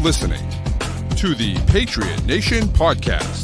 listening to the Patriot Nation Podcast.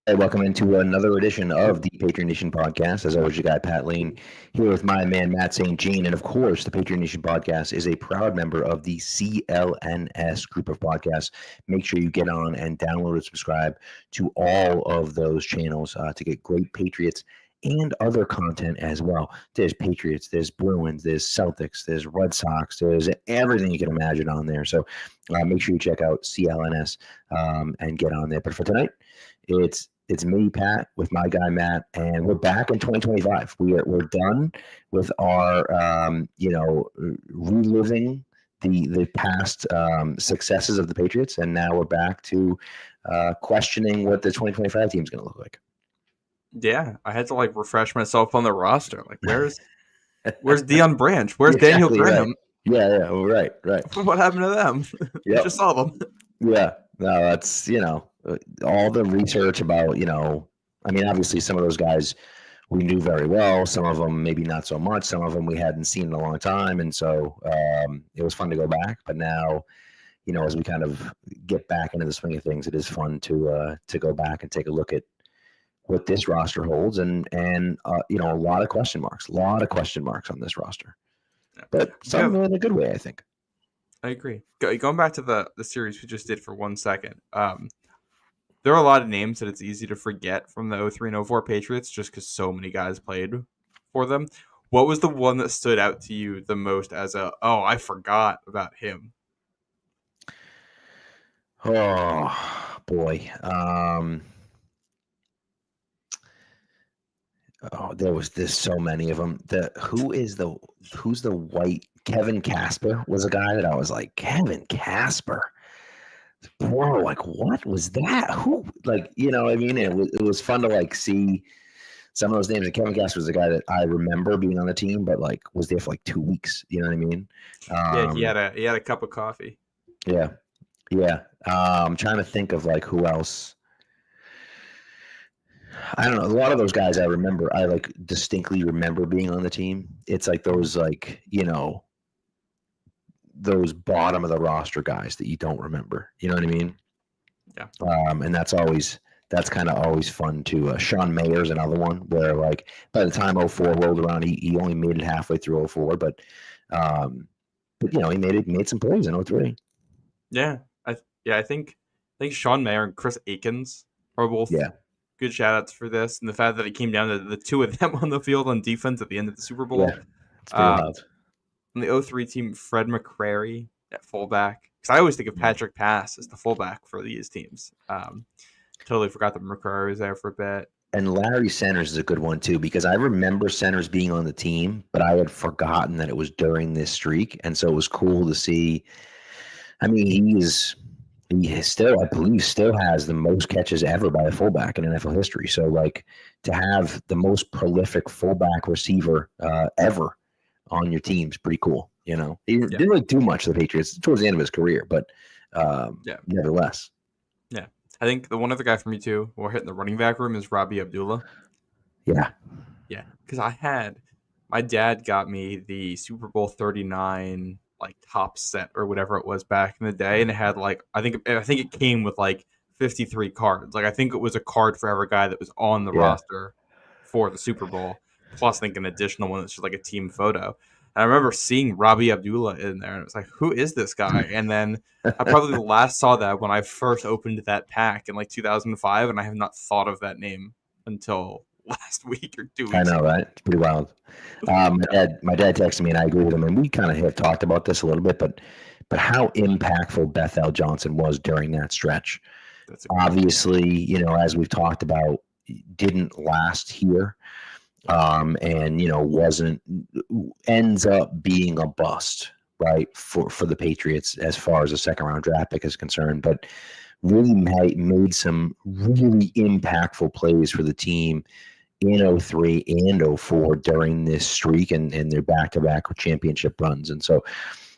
Hey, welcome into another edition of the Patriot Nation Podcast. As always, your guy, Pat Lane, here with my man, Matt St. Jean. And of course, the Patriot Nation Podcast is a proud member of the CLNS group of podcasts. Make sure you get on and download and subscribe to all of those channels to get great Patriots and other content as well. There's Patriots, there's Bruins, there's Celtics, there's Red Sox, there's everything you can imagine on there. So make sure you check out CLNS and get on there. But for tonight, it's me, Pat, with my guy, Matt, and we're back in 2025. We're done with our, reliving the past successes of the Patriots, and now we're back to questioning what the 2025 team is going to look like. Yeah, I had to refresh myself on the roster. Where's Deion Branch? Where's Exactly, Daniel Graham? Right. What happened to them? Yep. Just saw them. Yeah, no, that's all the research about obviously some of those guys we knew very well. Some of them maybe not so much. Some of them we hadn't seen in a long time, and so it was fun to go back. But now, as we kind of get back into the swing of things, it is fun to go back and take a look at what this roster holds, and a lot of question marks on this roster, but some in a good way, I think. I agree. Going back to the series we just did for 1 second, there are a lot of names that it's easy to forget from the 03 and 04 Patriots just because so many guys played for them. What was the one that stood out to you the most as I forgot about him? Oh, boy. There's so many of them. Who's the white Kevin Casper was a guy that I was like, Kevin Casper, bro, what was that? Who, it was fun to see some of those names. And Kevin Casper was a guy that I remember being on the team, but was there for 2 weeks. You know what I mean? Yeah, he had a cup of coffee. Yeah. I'm trying to think of who else. I don't know. A lot of those guys I remember, I distinctly remember being on the team. It's those bottom of the roster guys that you don't remember. You know what I mean? Yeah. And that's kind of always fun too. Sean Mayer's another one where by the time 04 rolled around, he only made it halfway through 04, but he made some plays in 03. Yeah. I think Sean Mayer and Chris Akins are both good shout outs for this, and the fact that it came down to the two of them on the field on defense at the end of the Super Bowl. Yeah, it's pretty wild. On the 03 team, Fred McCrary at fullback, because I always think of Patrick Pass as the fullback for these teams. Totally forgot that McCrary was there for a bit. And Larry Centers is a good one too, because I remember Centers being on the team, but I had forgotten that it was during this streak, and so it was cool to see. I mean, he still, I believe, has the most catches ever by a fullback in NFL history. So, to have the most prolific fullback receiver ever on your team is pretty cool. He didn't really do much to the Patriots towards the end of his career, but nevertheless. Yeah. I think the one other guy for me, too, who are hitting the running back room is Robbie Abdullah. Yeah. Yeah, because my dad got me the Super Bowl 39 top set or whatever it was back in the day, and it had I think it came with 53 cards. I think it was a card for every guy that was on the roster for the Super Bowl, plus I think an additional one that's just a team photo. And I remember seeing Robbie Abdullah in there, and it was who is this guy? And then I probably last saw that when I first opened that pack in 2005, and I have not thought of that name until last week or 2 weeks. I know, right? It's pretty wild. My dad texted me, and I agree with him, and we kind of have talked about this a little bit, but how impactful Bethel Johnson was during that stretch. Obviously, as we've talked about, didn't last here, and ends up being a bust, right, for the Patriots as far as a second round draft pick is concerned, but really made some really impactful plays for the team in 03 and 04 during this streak and their back-to-back championship runs. And so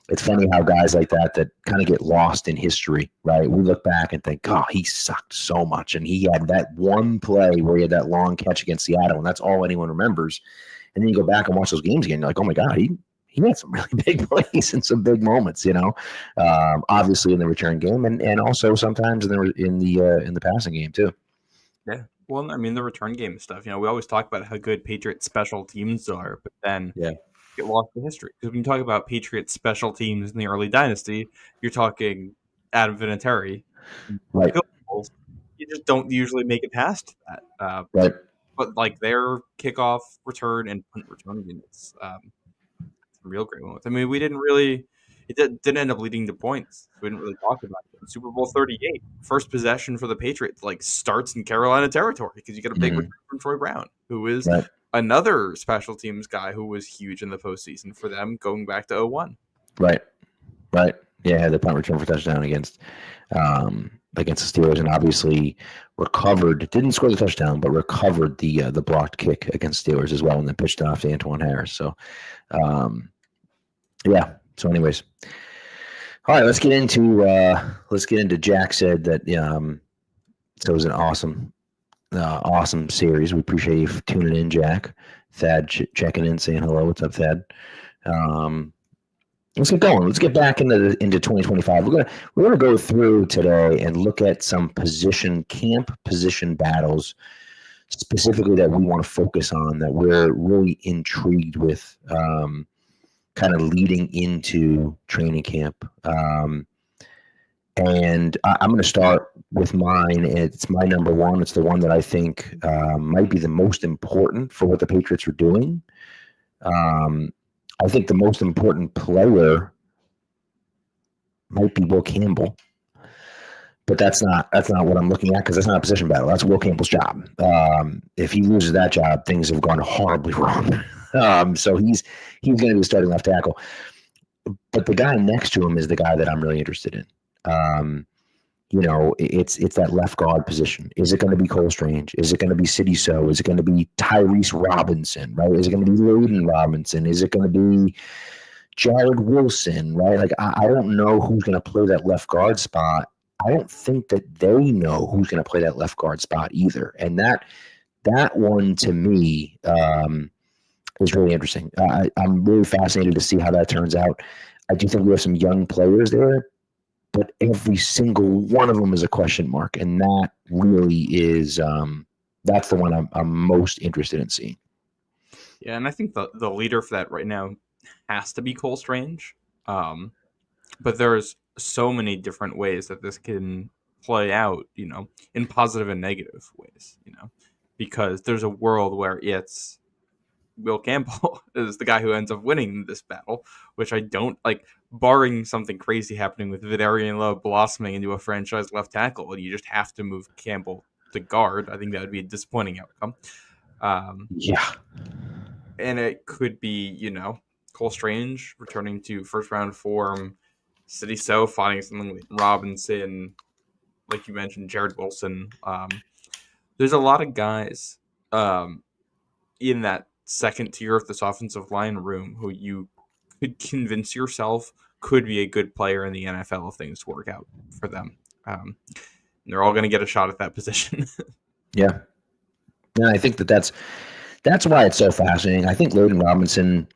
it's funny how guys like that kind of get lost in history, right? We look back and think, oh, he sucked so much. And he had that one play where he had that long catch against Seattle, and that's all anyone remembers. And then you go back and watch those games again, you're like, oh my God, he had some really big plays and some big moments, obviously in the return game and also sometimes in the passing game too. Yeah. Well, I mean, the return game stuff, we always talk about how good Patriots special teams are, but then get lost in history. Because when you talk about Patriots special teams in the early dynasty, you're talking Adam Vinatieri. Right. You just don't usually make it past that. Right. But like their kickoff return and punt return units, some real great moments. I mean, it didn't end up leading to points. We didn't really talk about it. Super Bowl 38, first possession for the Patriots, starts in Carolina territory because you get a big return from Troy Brown, who is another special teams guy who was huge in the postseason for them going back to 01. Right. Yeah, the punt return for touchdown against the Steelers, and obviously recovered. Didn't score the touchdown, but recovered the blocked kick against Steelers as well, and then pitched off to Antoine Harris. So, yeah. So, anyways, all right. Let's get into. Jack said that. So it was an awesome series. We appreciate you tuning in, Jack. Thad checking in, saying hello. What's up, Thad? Let's get going. Let's get back into 2025. We're gonna go through today and look at some position battles specifically that we want to focus on, that we're really intrigued with, kind of leading into training camp. And I'm going to start with mine. It's my number one. It's the one that I think might be the most important for what the Patriots are doing. I think the most important player might be Will Campbell, but that's not what I'm looking at, because that's not a position battle. That's Will Campbell's job. If he loses that job, things have gone horribly wrong. So he's going to be starting left tackle. But the guy next to him is the guy that I'm really interested in. It's that left guard position. Is it going to be Cole Strange? Is it going to be Sidney So? Is it going to be Tyrese Robinson, right? Is it going to be Loden Robinson? Is it going to be Jared Wilson, right? Like, I don't know who's going to play that left guard spot. I don't think that they know who's going to play that left guard spot either. And that one, to me, is really interesting. I'm really fascinated to see how that turns out. I do think we have some young players there, but every single one of them is a question mark, and that really is that's the one I'm most interested in seeing. Yeah, and I think the leader for that right now has to be Cole Strange, but there's so many different ways that this can play out, in positive and negative ways, because there's a world where it's Will Campbell is the guy who ends up winning this battle, which I don't like, barring something crazy happening with Vidarian Love blossoming into a franchise left tackle, and you just have to move Campbell to guard. I think that would be a disappointing outcome. And it could be, Cole Strange returning to first round form, Sidney So finding something like Robinson, like you mentioned, Jared Wilson. There's a lot of guys in that second tier of this offensive line room who you could convince yourself could be a good player in the NFL if things work out for them. They're all going to get a shot at that position. Yeah. And I think that's why it's so fascinating. I think Loden Robinson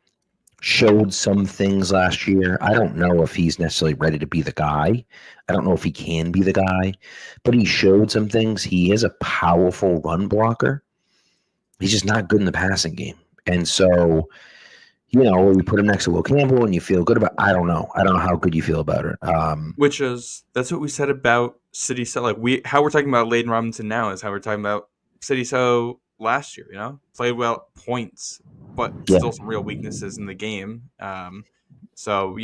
showed some things last year. I don't know if he's necessarily ready to be the guy. I don't know if he can be the guy, but he showed some things. He is a powerful run blocker. He's just not good in the passing game. And so, you put him next to Will Campbell and you feel good about, I don't know how good you feel about it. That's what we said about Sidney So. How we're talking about Loden Robinson now is how we're talking about Sidney So last year, played well, points, but still some real weaknesses in the game. So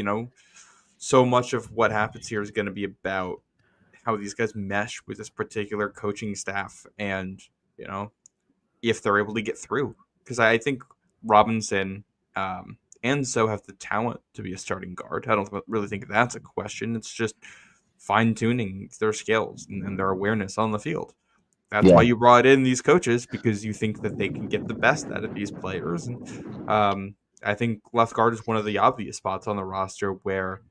much of what happens here is going to be about how these guys mesh with this particular coaching staff and, if they're able to get through. Because I think Robinson and So have the talent to be a starting guard. I don't really think that's a question. It's just fine-tuning their skills and their awareness on the field. That's why you brought in these coaches, because you think that they can get the best out of these players. And I think left guard is one of the obvious spots on the roster where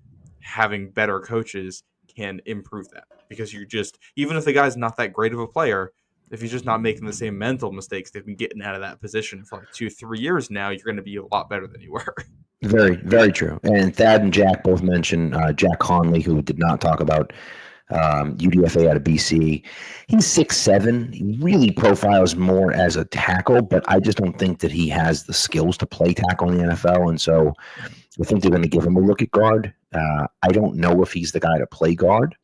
having better coaches can improve that, because you just, even if the guy's not that great of a player, if he's just not making the same mental mistakes, they've been getting out of that position for like 2-3 years now, you're going to be a lot better than you were. Very, very true. And Thad and Jack both mentioned Jack Conley, who did not talk about UDFA out of BC. He's 6'7". He really profiles more as a tackle, but I just don't think that he has the skills to play tackle in the NFL. And so I think they're going to give him a look at guard. I don't know if he's the guy to play guard.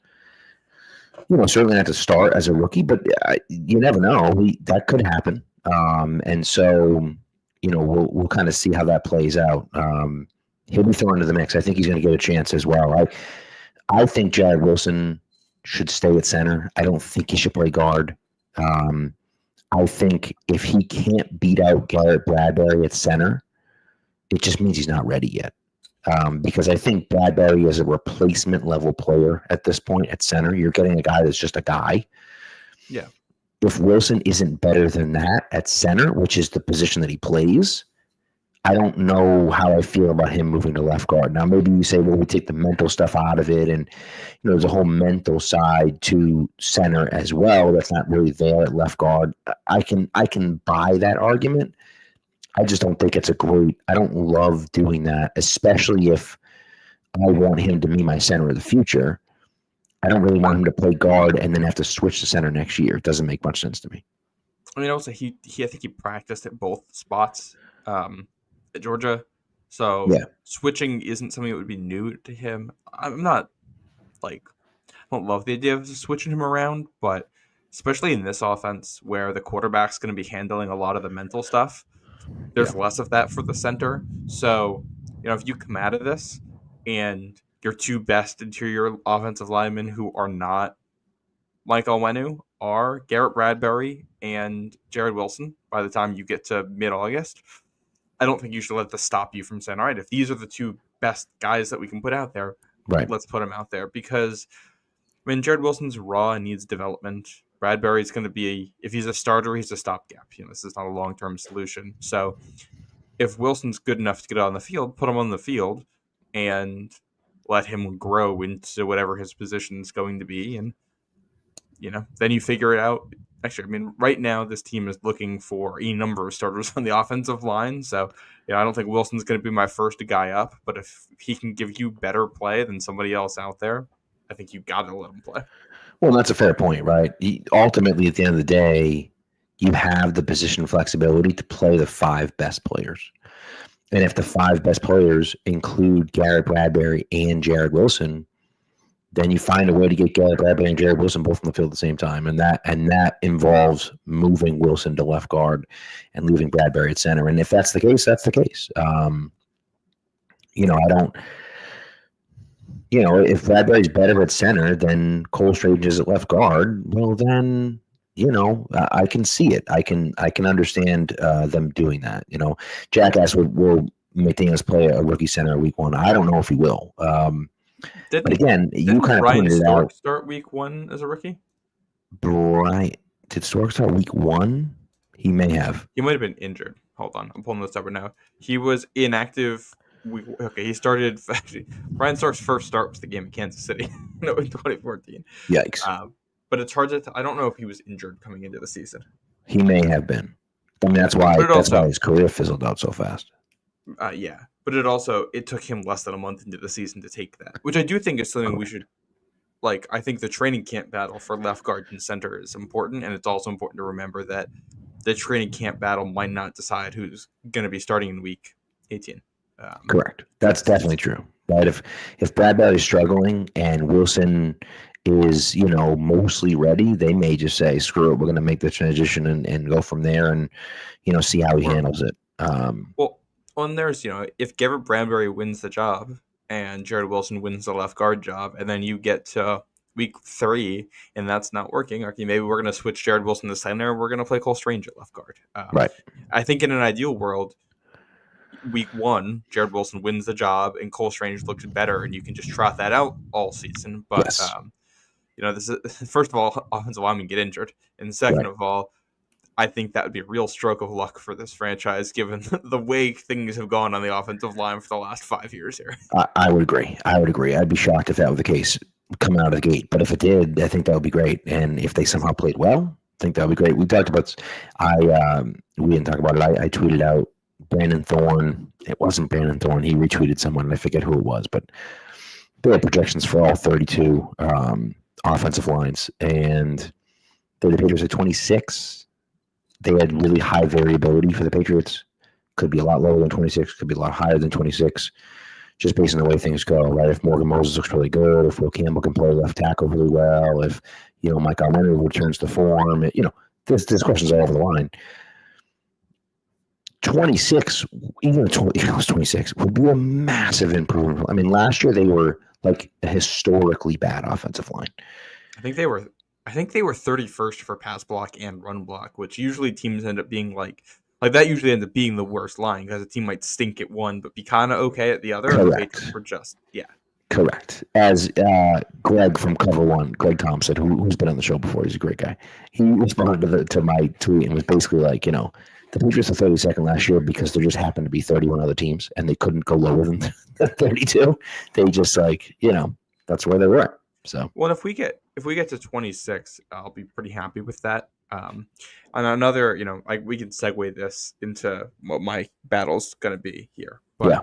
Certainly not to start as a rookie, but you never know. That could happen. And so, we'll kind of see how that plays out. He'll be thrown into the mix. I think he's going to get a chance as well. I think Jared Wilson should stay at center. I don't think he should play guard. I think if he can't beat out Garrett Bradbury at center, it just means he's not ready yet. Because I think Bradbury is a replacement level player at this point at center. You're getting a guy that's just a guy. Yeah. If Wilson isn't better than that at center, which is the position that he plays, I don't know how I feel about him moving to left guard. Now, maybe you say, well, we take the mental stuff out of it, and there's a whole mental side to center as well that's not really there at left guard. I can buy that argument. I just don't think it's I don't love doing that, especially if I want him to be my center of the future. I don't really want him to play guard and then have to switch to center next year. It doesn't make much sense to me. I mean, also, I think he practiced at both spots at Georgia. So switching isn't something that would be new to him. I'm not, I don't love the idea of switching him around, but especially in this offense where the quarterback's going to be handling a lot of the mental stuff, there's less of that for the center. So, if you come out of this and your two best interior offensive linemen who are not Mike Onwenu are Garrett Bradbury and Jared Wilson by the time you get to mid-August, I don't think you should let this stop you from saying, all right, if these are the two best guys that we can put out there, let's put them out there. Because, Jared Wilson's raw and needs development. Bradbury's going to be, if he's a starter, he's a stopgap. This is not a long-term solution. So if Wilson's good enough to get on the field, put him on the field and let him grow into whatever his position is going to be. And, then you figure it out. Actually, right now this team is looking for a number of starters on the offensive line. So, I don't think Wilson's going to be my first guy up. But if he can give you better play than somebody else out there, I think you got to let him play. Well, that's a fair point, right? Ultimately, at the end of the day, you have the position flexibility to play the 5 best players. And if the 5 best players include Garrett Bradbury and Jared Wilson, then you find a way to get Garrett Bradbury and Jared Wilson both on the field at the same time. And that involves moving Wilson to left guard and leaving Bradbury at center. And if that's the case, that's the case. I don't... if Bradbury's better at center than Cole Strange is at left guard, well, then, I can see it. I can understand them doing that. Jack asked, will McDaniels play a rookie center at week 1? I don't know if he will. But again, you kind of pointed it out. Start week 1 as a rookie? Right. Did Stork start week 1? He may have. He might have been injured. Hold on. I'm pulling this up right now. He was inactive. He started. Actually, Brian Stark's first start was the game in Kansas City in 2014. Yikes! But it's hard to. I don't know if he was injured coming into the season. He may have been. That's why his career fizzled out so fast. Yeah, but it took him less than a month into the season to take that, which I do think is something we should. I think the training camp battle for left guard and center is important, and it's also important to remember that the training camp battle might not decide who's going to be starting in week 18. Correct. That's definitely true. Right. If Bradbury's struggling and Wilson is, mostly ready, they may just say, screw it, we're going to make the transition and go from there and, see how he handles it. And there's, if Garrett Bradbury wins the job and Jared Wilson wins the left guard job, and then you get to week 3 and that's not working, okay, maybe we're going to switch Jared Wilson to center and we're going to play Cole Strange at left guard. Right. I think in an ideal world, week 1, Jared Wilson wins the job and Cole Strange looks better, and you can just trot that out all season. But yes. this is first of all, offensive linemen get injured, and second Right. of all, I think that would be a real stroke of luck for this franchise, given the way things have gone on the offensive line for the last 5 years here. I would agree. I'd be shocked if that were the case coming out of the gate. But if it did, I think that would be great. And if they somehow played well, I think that would be great. We talked about. We didn't talk about it. I tweeted out Brandon Thorne. It wasn't Brandon Thorne. He retweeted someone, and I forget who it was, but they had projections for all 32 offensive lines, and the Patriots at 26. They had really high variability for the Patriots. Could be a lot lower than 26. Could be a lot higher than 26. Just based on the way things go, right? If Morgan Moses looks really good, if Will Campbell can play left tackle really well, if Mike Almeida returns to form, there's questions all over the line. 26, even if it was 26, would be a massive improvement. I mean, last year they were like a historically bad offensive line. I think they were 31st for pass block and run block, which usually teams end up being like that usually ends up being the worst line because a team might stink at one but be kind of okay at the other. Correct. And the Patriots were just Correct. As Greg from Cover One, Greg Thompson, who's been on the show before, he's a great guy. He responded to my tweet and was basically like, the Patriots are 32nd last year because there just happened to be 31 other teams and they couldn't go lower than 32. They just that's where they were. So well, if we get to 26, I'll be pretty happy with that. And another, we can segue this into what my battle's gonna be here. But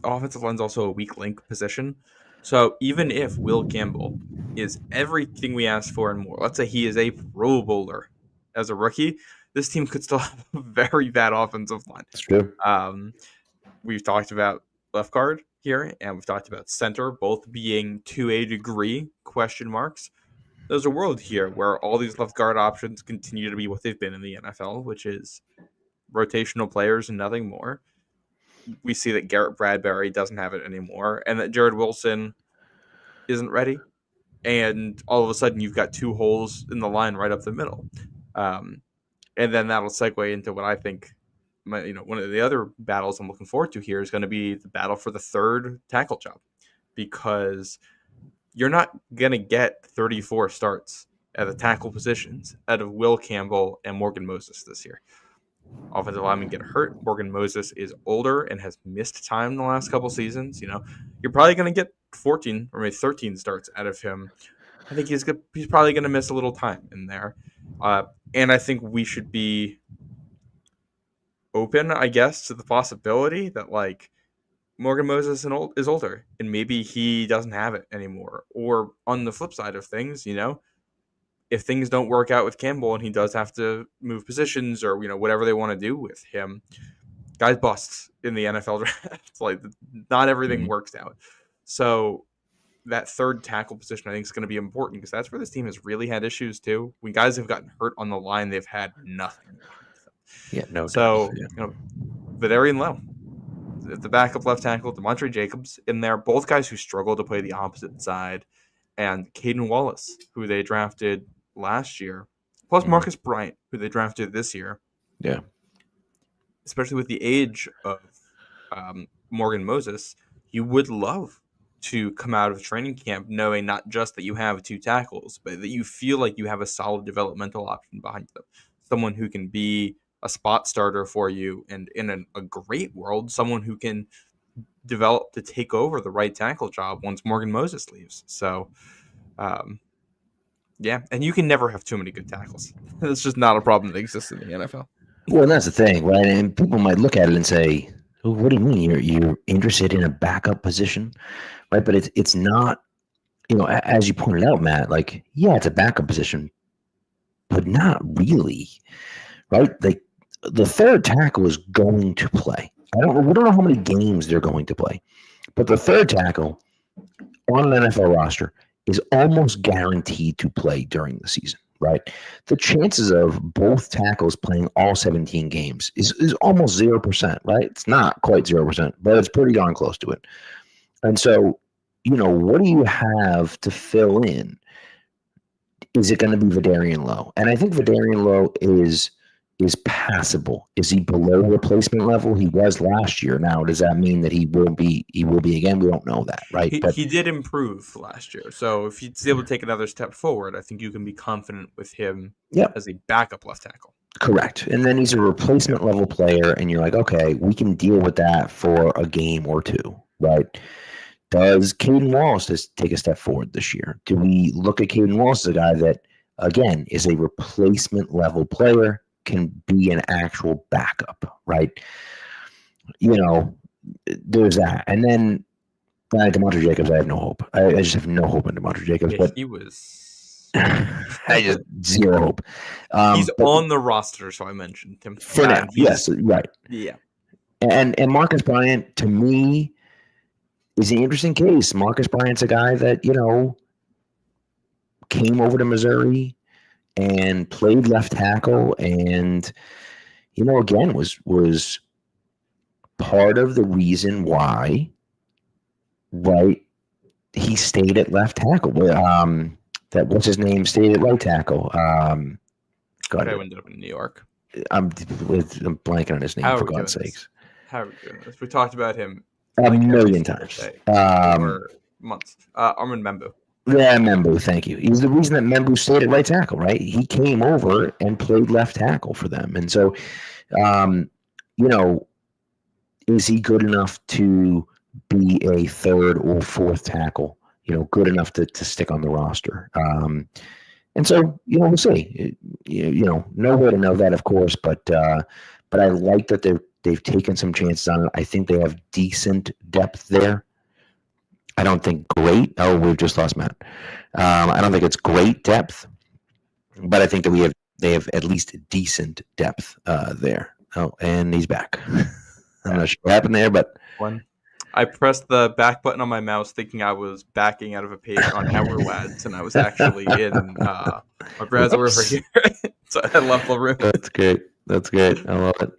offensive line's also a weak link position. So even if Will Campbell is everything we asked for and more, let's say he is a Pro Bowler as a rookie, this team could still have a very bad offensive line. That's true. We've talked about left guard here, and we've talked about center, both being to a degree question marks. There's a world here where all these left guard options continue to be what they've been in the NFL, which is rotational players and nothing more. We see that Garrett Bradbury doesn't have it anymore, and that Jared Wilson isn't ready. And all of a sudden, you've got two holes in the line right up the middle. And then that'll segue into what I think one of the other battles I'm looking forward to here is going to be the battle for the third tackle job, because you're not going to get 34 starts at the tackle positions out of Will Campbell and Morgan Moses this year. Offensive linemen get hurt. Morgan Moses is older and has missed time in the last couple seasons. You're probably going to get 14 or maybe 13 starts out of him. I think he's probably going to miss a little time in there. And I think we should be open, I guess, to the possibility that Morgan Moses is older and maybe he doesn't have it anymore. Or on the flip side of things, if things don't work out with Campbell and he does have to move positions or whatever they want to do with him, guys bust in the NFL draft. Not everything works out. So that third tackle position I think is going to be important because that's where this team has really had issues too. When guys have gotten hurt on the line, they've had nothing. Yeah, no. So Vidarian Lowe, the backup left tackle, DeMontre Jacobs in there, both guys who struggle to play the opposite side, and Caden Wallace, who they drafted last year, plus Marcus Bryant, who they drafted this year. Yeah. Especially with the age of Morgan Moses, you would love to come out of training camp knowing not just that you have two tackles, but that you feel like you have a solid developmental option behind them. Someone who can be a spot starter for you, and in a great world, someone who can develop to take over the right tackle job once Morgan Moses leaves. So, and you can never have too many good tackles. It's just not a problem that exists in the NFL. Well, and that's the thing, right? And people might look at it and say, well, what do you mean you're interested in a backup position, right? But it's not, as you pointed out, Matt, it's a backup position, but not really, right? The third tackle is going to play. We don't know how many games they're going to play, but the third tackle on an NFL roster is almost guaranteed to play during the season, right? The chances of both tackles playing all 17 games is almost 0%, right? It's not quite 0%, but it's pretty darn close to it. And so, what do you have to fill in? Is it going to be Vidarian Lowe? And I think Vidarian Lowe is is passable. Is he below replacement level? He was last year. Now, does that mean that he will be again? We don't know that, right? He did improve last year. So if he's able to take another step forward, I think you can be confident with him as a backup left tackle. Correct. And then he's a replacement level player, and you're like, okay, we can deal with that for a game or two, right? Does Caden Wallace just take a step forward this year? Do we look at Caden Wallace as a guy that, again, is a replacement level player, can be an actual backup, right? There's that. And then DeMontre Jacobs, I have no hope. I just have no hope in DeMontre Jacobs. But he was... I just zero hope. He's on the roster, so I mentioned him. For now, yes, right. Yeah. And Marcus Bryant, to me, is an interesting case. Marcus Bryant's a guy that, came over to Missouri and played left tackle and, again, was part of the reason why, right, he stayed at left tackle. What's his name, stayed at right tackle. I ended up in New York. I'm blanking on his name, for God's sakes. How are we doing this? We talked about him a million times. Months. Armin Membu. Yeah, Membu, thank you. He's the reason that Membu stayed at right tackle, right? He came over and played left tackle for them. And so, is he good enough to be a third or fourth tackle? Good enough to stick on the roster. And so, we'll see. No way to know that, of course, but I like that they've taken some chances on it. I think they have decent depth there. I don't think great. Oh, we've just lost Matt. I don't think it's great depth, but I think that they have at least decent depth there. Oh, and he's back. I'm not sure what happened there, but I pressed the back button on my mouse thinking I was backing out of a page on Our Lads, and I was actually in my browser over here. So I left the room. That's great. I love it.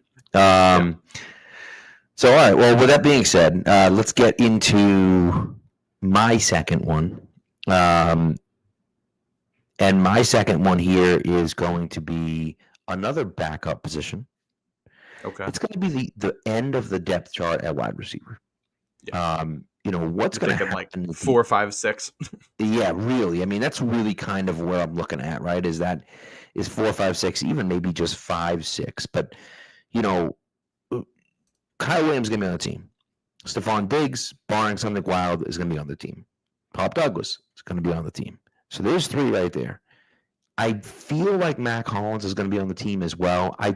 So, all right. Well, with that being said, let's get into my second one. And my second one here is going to be another backup position. Okay. It's going to be the end of the depth chart at wide receiver. Yeah. What's going to happen? Like 4, 5, 6. Yeah, really. I mean, that's really kind of where I'm looking at, right? Is 4, 5, 6, even maybe just 5, 6. But, Kyle Williams is going to be on the team. Stephon Diggs, barring something wild, is going to be on the team. Pop Douglas is going to be on the team. So there's 3 right there. I feel like Mac Hollins is going to be on the team as well. I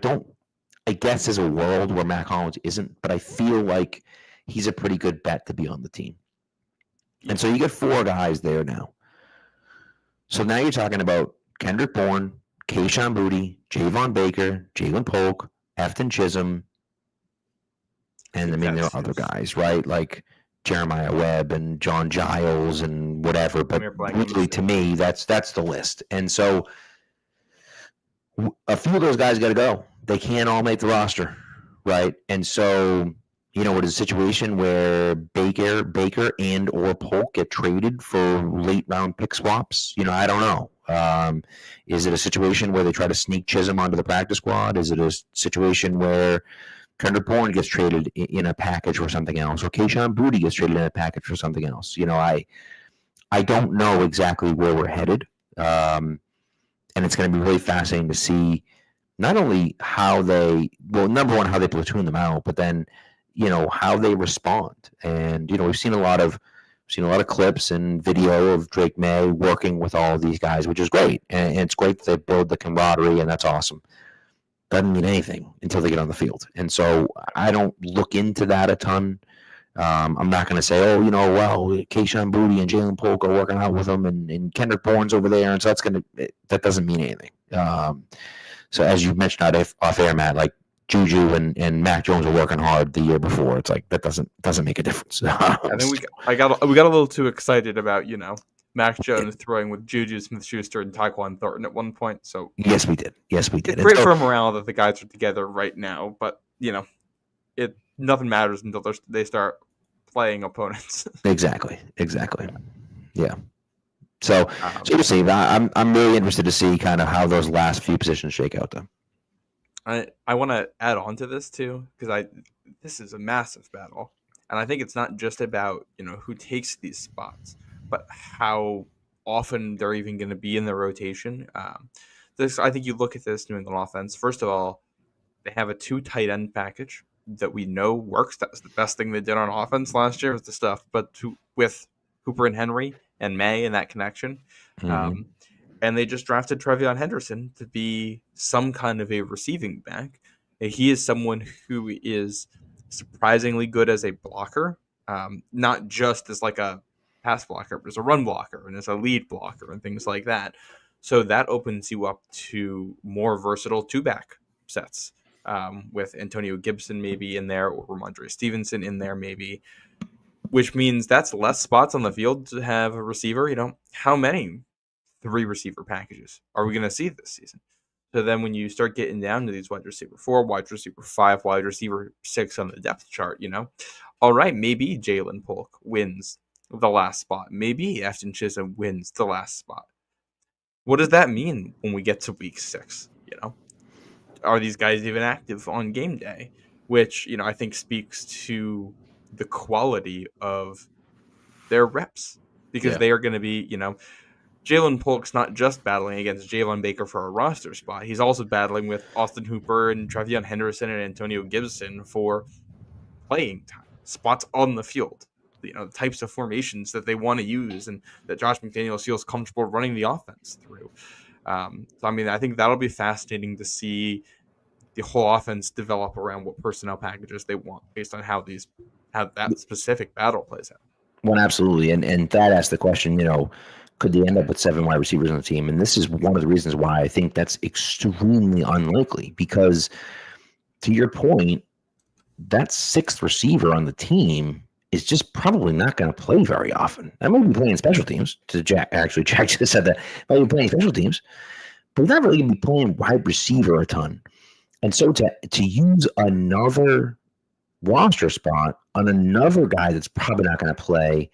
guess there's a world where Mac Hollins isn't, but I feel like he's a pretty good bet to be on the team. And so you get 4 guys there now. So now you're talking about Kendrick Bourne, Kayshon Boutte, Javon Baker, Jalen Polk, Efton Chisholm, and there are other guys, right? Like Jeremiah Webb and John Giles and whatever. But really, to me, that's the list. And so a few of those guys got to go. They can't all make the roster, right? And so, it is a situation where Baker and or Polk get traded for late round pick swaps. I don't know. Is it a situation where they try to sneak Chisholm onto the practice squad? Is it a situation where Kendrick Bourne gets traded in a package for something else, or Kayshon Boutte gets traded in a package for something else? I don't know exactly where we're headed. And it's going to be really fascinating to see not only how number one, how they platoon them out, but then, how they respond. And, we've seen a lot of clips and video of Drake May working with all of these guys, which is great. And it's great that they build the camaraderie, and that's awesome. Doesn't mean anything until they get on the field. And so I don't look into that a ton. I'm not going to say, Kayshon Boutte and Jalen Polk are working out with them, and Kendrick Bourne's over there, and so that doesn't mean anything. So as you mentioned off air, Matt, like Juju and Mac Jones were working hard the year before. It's like that doesn't make a difference. I think we got a little too excited about Mac Jones throwing with Juju Smith-Schuster and Tyquan Thornton at one point. So yes, we did. It's great for morale that the guys are together right now, but nothing matters until they start playing opponents. Exactly. Yeah. So we'll see. I'm really interested to see kind of how those last few positions shake out, though. I want to add on to this too, because this is a massive battle, and I think it's not just about who takes these spots, but how often they're even going to be in the rotation. This I think you look at this New England offense. First of all, they have a 2 tight end package that we know works. That was the best thing they did on offense last year was the stuff, with Hooper and Henry and May and that connection. Mm-hmm. Um, and they just drafted Trevion Henderson to be some kind of a receiving back. He is someone who is surprisingly good as a blocker, not just as like a pass blocker, but as a run blocker and as a lead blocker and things like that. So that opens you up to more versatile 2-back sets, with Antonio Gibson maybe in there or Ramondre Stevenson in there maybe, which means that's less spots on the field to have a receiver. How many 3 receiver packages are we going to see this season? So then when you start getting down to these wide receiver 4, wide receiver 5, wide receiver 6 on the depth chart, all right, maybe Jalen Polk wins the last spot. Maybe Afton Chisholm wins the last spot. What does that mean when we get to week 6? Are these guys even active on game day? Which, I think speaks to the quality of their reps, because they are going to be, Jalen Polk's not just battling against Jalen Baker for a roster spot. He's also battling with Austin Hooper and Trevion Henderson and Antonio Gibson for playing time, spots on the field, the types of formations that they want to use and that Josh McDaniels feels comfortable running the offense through. So, I think that'll be fascinating to see the whole offense develop around what personnel packages they want based on how that specific battle plays out. Well, absolutely. And that asks the question, could they end up with 7 wide receivers on the team? And this is one of the reasons why I think that's extremely unlikely, because to your point, that 6th receiver on the team is just probably not going to play very often. I might be playing special teams. Jack just said that. Might be playing special teams, but he's not really going to be playing wide receiver a ton. And so to use another roster spot on another guy that's probably not going to play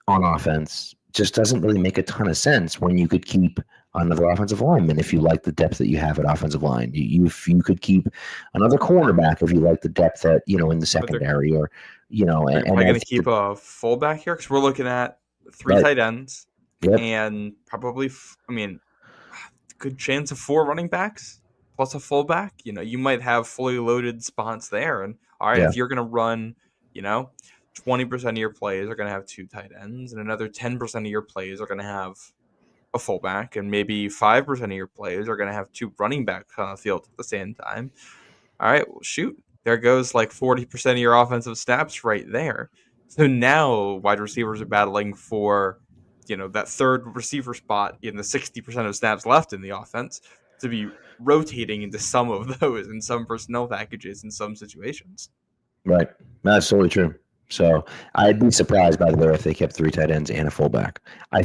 on offense just doesn't really make a ton of sense when you could keep another offensive lineman if you like the depth that you have at offensive line. You could keep another cornerback if you like the depth that, in the secondary, or, Am I going to keep a fullback here? Because we're looking at 3 tight ends, and probably, good chance of 4 running backs plus a fullback. You might have fully loaded spots there. And all right, if you're going to run, 20% of your plays are going to have 2 tight ends, and another 10% of your plays are going to have a fullback, and maybe 5% of your plays are going to have 2 running backs on the field at the same time. All right, well, shoot. There goes like 40% of your offensive snaps right there. So now wide receivers are battling for, that 3rd receiver spot in the 60% of snaps left in the offense to be rotating into some of those in some personnel packages in some situations. Right. That's totally true. So I'd be surprised, by the way, if they kept 3 tight ends and a fullback. I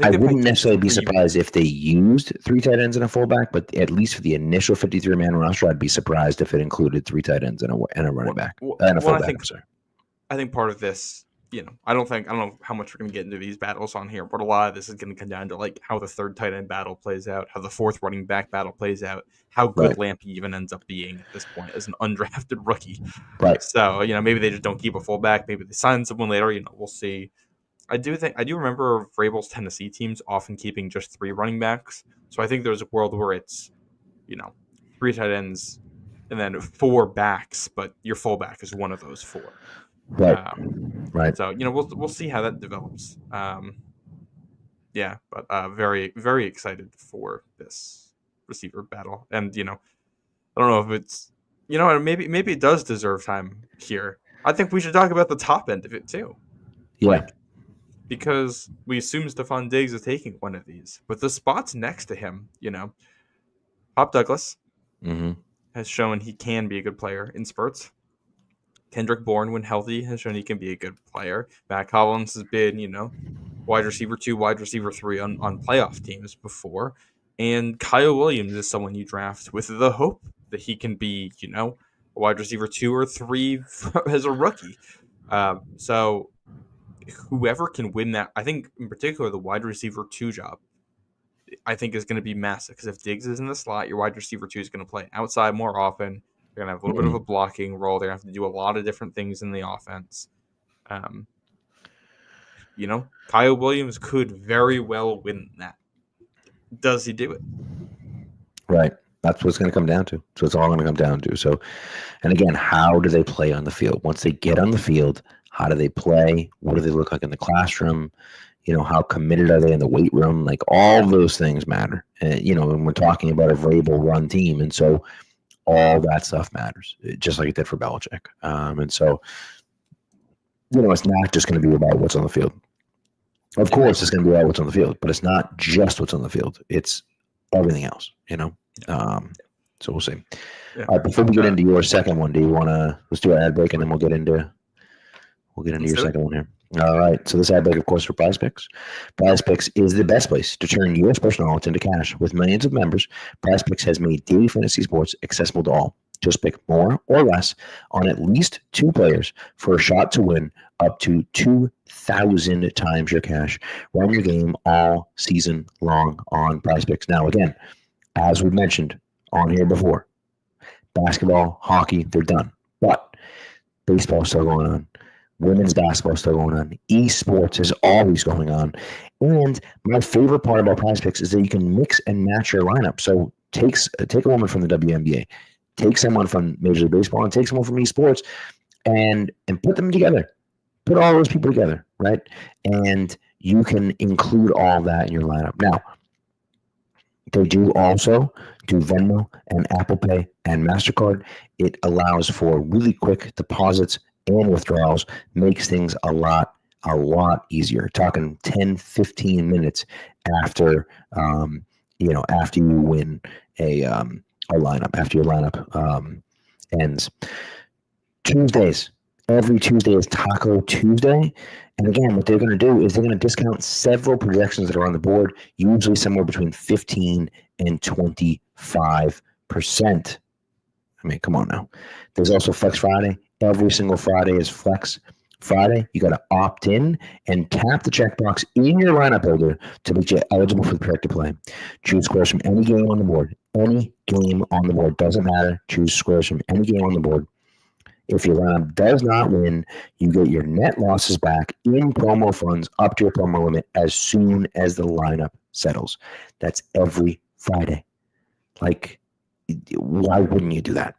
wouldn't necessarily be surprised if they used 3 tight ends and a fullback, but at least for the initial 53-man roster, I'd be surprised if it included 3 tight ends and a running back and a fullback. I think part of this, I don't know how much we're going to get into these battles on here, but a lot of this is going to come down to like how the 3rd tight end battle plays out, how the 4th running back battle plays out, how good Lampy even ends up being at this point as an undrafted rookie. Right. So, maybe they just don't keep a fullback. Maybe they sign someone later. We'll see. I do remember Vrabel's Tennessee teams often keeping just 3 running backs. So I think there's a world where it's, 3 tight ends and then 4 backs, but your fullback is one of those 4. Right. Right. So, we'll see how that develops. But very, very excited for this receiver battle. And, I don't know if it's, maybe it does deserve time here. I think we should talk about the top end of it too. Yeah. Because we assume Stephon Diggs is taking one of these. But the spots next to him, Pop Douglas has shown he can be a good player in spurts. Kendrick Bourne, when healthy, has shown he can be a good player. Matt Collins has been, wide receiver 2, wide receiver 3 on playoff teams before. And Kyle Williams is someone you draft with the hope that he can be, a wide receiver 2 or 3 as a rookie. So whoever can win that, I think in particular the wide receiver 2 job, I think is going to be massive because if Diggs is in the slot, your wide receiver 2 is going to play outside more often. They're going to have a little bit of a blocking role. They're going to have to do a lot of different things in the offense. Kyle Williams could very well win that. Does he do it? Right. That's what it's going to come down to. So it's all going to come down to. So, and again, how do they play on the field? Once they get on the field, how do they play? What do they look like in the classroom? How committed are they in the weight room? Like all those things matter. And, when we're talking about a Vrabel run team. And so all that stuff matters, just like it did for Belichick. And so, it's not just going to be about what's on the field. Of course, it's going to be about what's on the field, but it's not just what's on the field. It's everything else, So we'll see. Yeah. All right, before we get into your second one, do you want to let's do an ad break and then we'll get into your second one here. All right. So this ad break, of course, for Prize Picks. Prize Picks is the best place to turn your sports knowledge into cash. With millions of members, Prize Picks has made daily fantasy sports accessible to all. Just pick more or less on at least 2 players for a shot to win up to 2,000 times your cash. Run your game all season long on Prize Picks. Now, again, as we mentioned on here before, basketball, hockey, they're done. But baseball is still going on. Women's basketball is still going on. Esports is always going on. And my favorite part about Prize Picks is that you can mix and match your lineup. So take a woman from the WNBA, take someone from Major League Baseball, and take someone from esports, and put them together. Put all those people together, right? And you can include all that in your lineup. Now, they do also do Venmo and Apple Pay and MasterCard. It allows for really quick deposits and withdrawals, makes things a lot easier. Talking 10, 15 minutes after after you win a lineup, after your lineup ends. Tuesdays. Every Tuesday is Taco Tuesday. And again, what they're going to do is they're going to discount several projections that are on the board, usually somewhere between 15 and 25%. I mean, come on now. There's also Flex Friday. Every single Friday is Flex Friday. You got to opt in and tap the checkbox in your lineup builder to make you eligible for the projected play. Choose squares from any game on the board. Any game on the board. Doesn't matter. Choose squares from any game on the board. If your lineup does not win, you get your net losses back in promo funds up to your promo limit as soon as the lineup settles. That's every Friday. Like, why wouldn't you do that?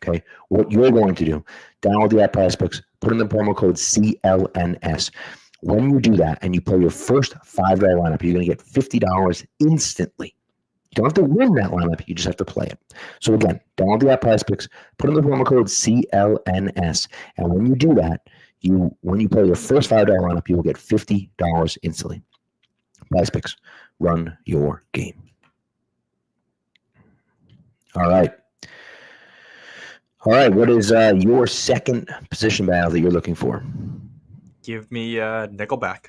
Okay. What you're going to do, download the app Prize Picks, put in the promo code CLNS. When you do that and you play your first $5 lineup, you're going to get $50 instantly. You don't have to win that lineup. You just have to play it. So again, download the app Prize Picks, put in the promo code CLNS. And when you do that, when you play your first $5 lineup, you will get $50 instantly. Prize Picks, run your game. All right. What is your second position battle that you're looking for? Give me Nickelback.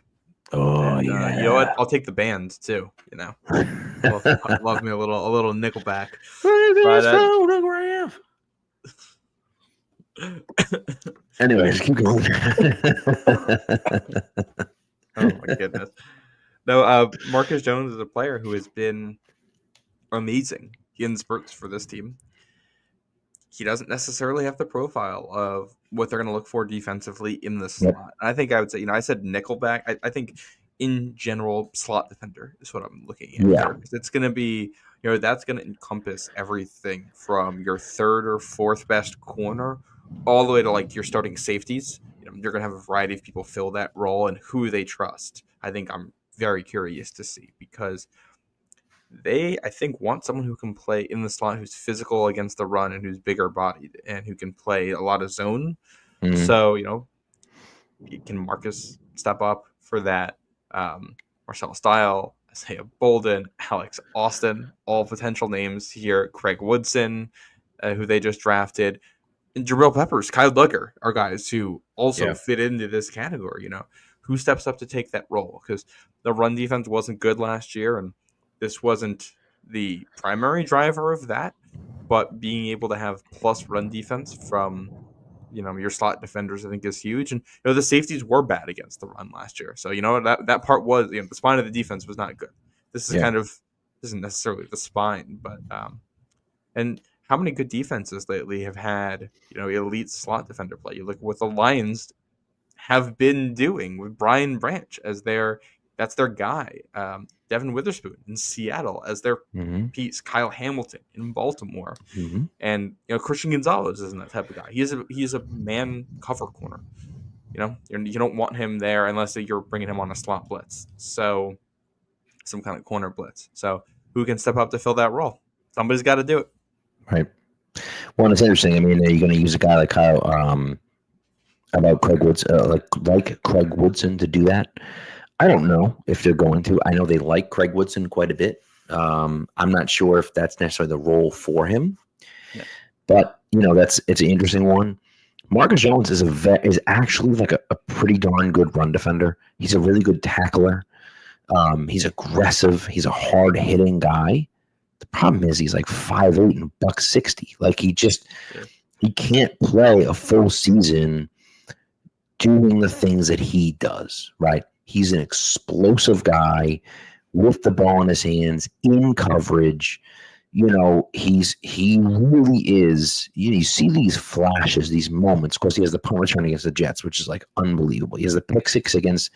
Oh, and, yeah. You know what? I'll take the band too. Love me a little Nickelback. Anyways, keep going. Oh my goodness. No, Marcus Jones is a player who has been amazing in spurts for this team. He doesn't necessarily have the profile of what they're going to look for defensively in the slot. Yep. I think I would say, I said nickelback. I think in general, slot defender is what I'm looking at. Yeah. It's going to be, that's going to encompass everything from your third or fourth best corner all the way to like your starting safeties. You're going to have a variety of people fill that role and who they trust. I think I'm very curious to see because they, I think, want someone who can play in the slot, who's physical against the run and who's bigger bodied and who can play a lot of zone. Mm-hmm. So, can Marcus step up for that? Marcel Style, Isaiah Bolden, Alex Austin, all potential names here. Craig Woodson, who they just drafted. And Jabril Peppers, Kyle Duggar are guys who also fit into this category, Who steps up to take that role? Because the run defense wasn't good last year, and this wasn't the primary driver of that, but being able to have plus run defense from, your slot defenders, I think is huge. And, the safeties were bad against the run last year. So, that part was, the spine of the defense was not good. This is kind of isn't necessarily the spine, but and how many good defenses lately have had elite slot defender play? You look what the Lions have been doing with Brian Branch as that's their guy. Devin Witherspoon in Seattle as their Mm-hmm. piece. Kyle Hamilton in Baltimore, Mm-hmm. and Christian Gonzalez isn't that type of guy. He is a man cover corner. You don't want him there unless you're bringing him on a slot blitz. So some kind of corner blitz. So who can step up to fill that role? Somebody's got to do it. Right. Well, it's interesting. I mean, are you going to use a guy like Kyle, about Craig Woods, like Craig Woodson to do that? I don't know if they're going to. I know they like Craig Woodson quite a bit. I'm not sure if that's necessarily the role for him, but it's an interesting one. Marcus Jones is actually like a pretty darn good run defender. He's a really good tackler. He's aggressive. He's a hard hitting guy. The problem is he's like 5'8" and $160. Like he can't play a full season doing the things that he does, right? He's an explosive guy with the ball in his hands, in coverage. He really is. You see these flashes, these moments. Of course, he has the punt return against the Jets, which is like unbelievable. He has the pick six against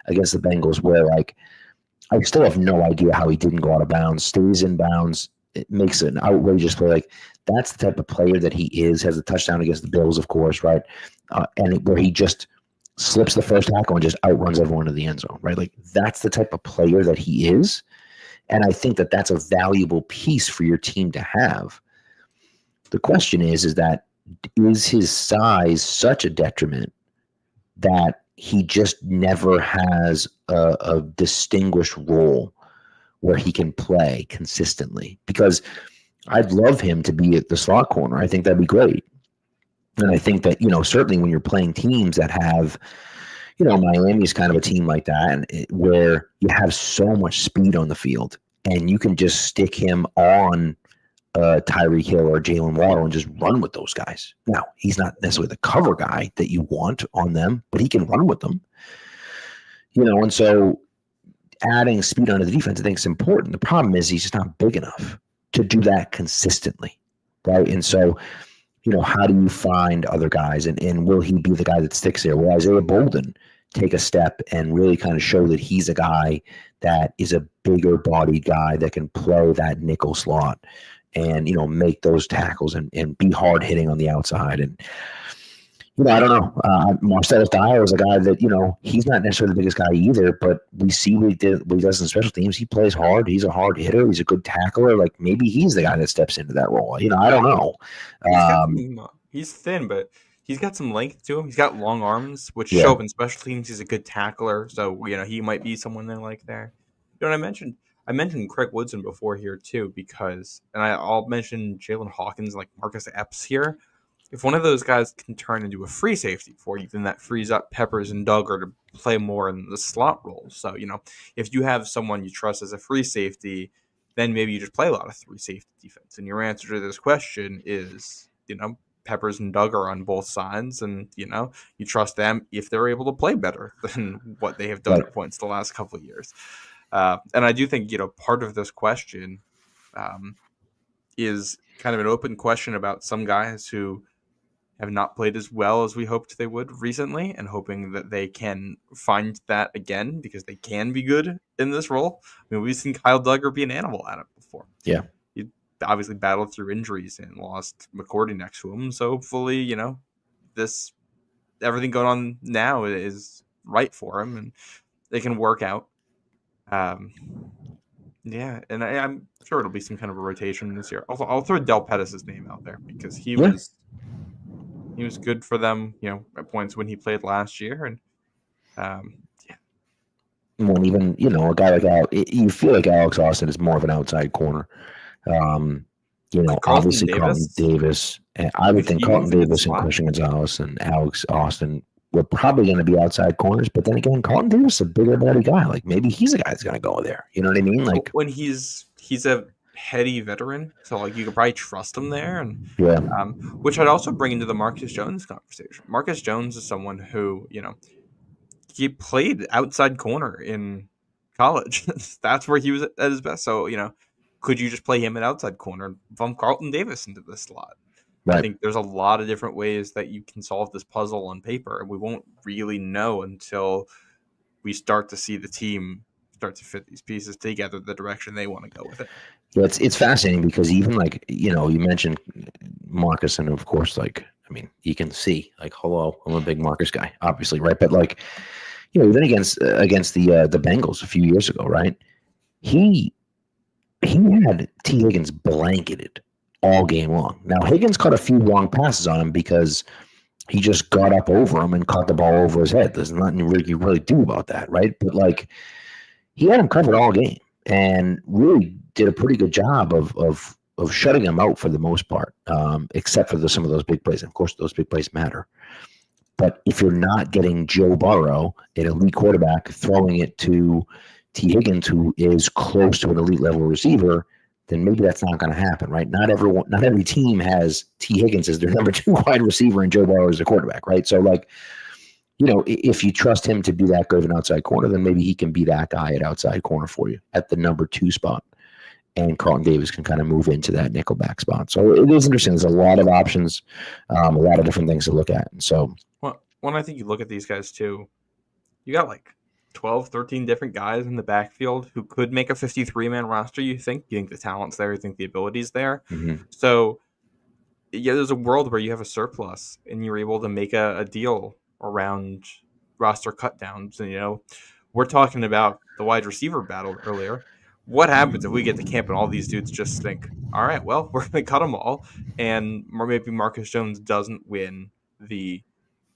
the Bengals, where like I still have no idea how he didn't go out of bounds, stays in bounds. It makes an outrageous play. Like that's the type of player that he is. Has a touchdown against the Bills, of course, right? Where he just slips the first tackle and just outruns everyone to the end zone, right? Like that's the type of player that he is. And I think that that's a valuable piece for your team to have. The question is his size such a detriment that he just never has a distinguished role where he can play consistently? Because I'd love him to be at the slot corner. I think that'd be great. And I think that, certainly when you're playing teams that have, Miami's kind of a team like that, and where you have so much speed on the field and you can just stick him on Tyreek Hill or Jalen Waddle and just run with those guys. Now, he's not necessarily the cover guy that you want on them, but he can run with them. And so adding speed onto the defense, I think, is important. The problem is he's just not big enough to do that consistently, right? And so, how do you find other guys, and will he be the guy that sticks there? Will Isaiah Bolden take a step and really kind of show that he's a guy that is a bigger bodied guy that can play that nickel slot and, make those tackles and be hard hitting on the outside? And, I don't know. Marcellus Dyer is a guy that, he's not necessarily the biggest guy either, but we see what he does in special teams. He plays hard. He's a hard hitter. He's a good tackler. Like maybe he's the guy that steps into that role. I don't know. He's thin, but he's got some length to him. He's got long arms, which show up in special teams. He's a good tackler. So, he might be someone they like there. What I mentioned? I mentioned Craig Woodson before here too, because, and I'll mention Jalen Hawkins, like Marcus Epps here. If one of those guys can turn into a free safety for you, then that frees up Peppers and Duggar to play more in the slot role. So, if you have someone you trust as a free safety, then maybe you just play a lot of three safety defense. And your answer to this question is, Peppers and Duggar on both sides, and, you trust them if they're able to play better than what they have done at points the last couple of years. And I do think, part of this question is kind of an open question about some guys who have not played as well as we hoped they would recently, and hoping that they can find that again because they can be good in this role. I mean, we've seen Kyle Duggar be an animal at it before. Yeah. He obviously battled through injuries and lost McCourty next to him. So hopefully, everything going on now is right for him and they can work out. Yeah, and I'm sure it'll be some kind of a rotation this year. Also, I'll throw Del Pettis' name out there because he was good for them, at points when he played last year, and Well, even a guy like you feel like Alex Austin is more of an outside corner. Obviously Carlton Davis. And I would think Carlton Davis and Christian Gonzalez and Alex Austin were probably going to be outside corners. But then again, Carlton Davis is a bigger body guy. Like maybe he's the guy that's going to go there. You know what I mean? Like when he's a heady veteran, so like you could probably trust him there, and which I'd also bring into the Marcus Jones conversation. Marcus Jones is someone who he played outside corner in college. That's where he was at his best. So could you just play him at outside corner and bump Carlton Davis into the slot? Right. I think there's a lot of different ways that you can solve this puzzle on paper, and we won't really know until we start to see the team start to fit these pieces together the direction they want to go with it. Yeah, it's fascinating because even like, you mentioned Marcus, and of course, like, I mean, you can see, like, hello, I'm a big Marcus guy, obviously, right? But like, even against the Bengals a few years ago, right? He had T. Higgins blanketed all game long. Now, Higgins caught a few long passes on him because he just got up over him and caught the ball over his head. There's nothing you really do about that, right? But like, he had him covered all game and really did a pretty good job of shutting him out for the most part, except for some of those big plays. And of course, those big plays matter. But if you're not getting Joe Burrow, an elite quarterback, throwing it to T. Higgins, who is close to an elite level receiver, then maybe that's not going to happen, right? Not every team has T. Higgins as their number 2 wide receiver and Joe Burrow as a quarterback, right? So like, if you trust him to be that good of an outside corner, then maybe he can be that guy at outside corner for you at the number 2 spot. And Carlton Davis can kind of move into that nickelback spot. So it is interesting. There's a lot of options, a lot of different things to look at. And so, well, when I think you look at these guys too, you got like 12, 13 different guys in the backfield who could make a 53-man roster. You think the talent's there, you think the ability's there. mm-hmm. So yeah, there's a world where you have a surplus and you're able to make a deal around roster cut downs. And we're talking about the wide receiver battle earlier. What happens if we get to camp and all these dudes just think, all right, well, we're going to cut them all, and maybe Marcus Jones doesn't win the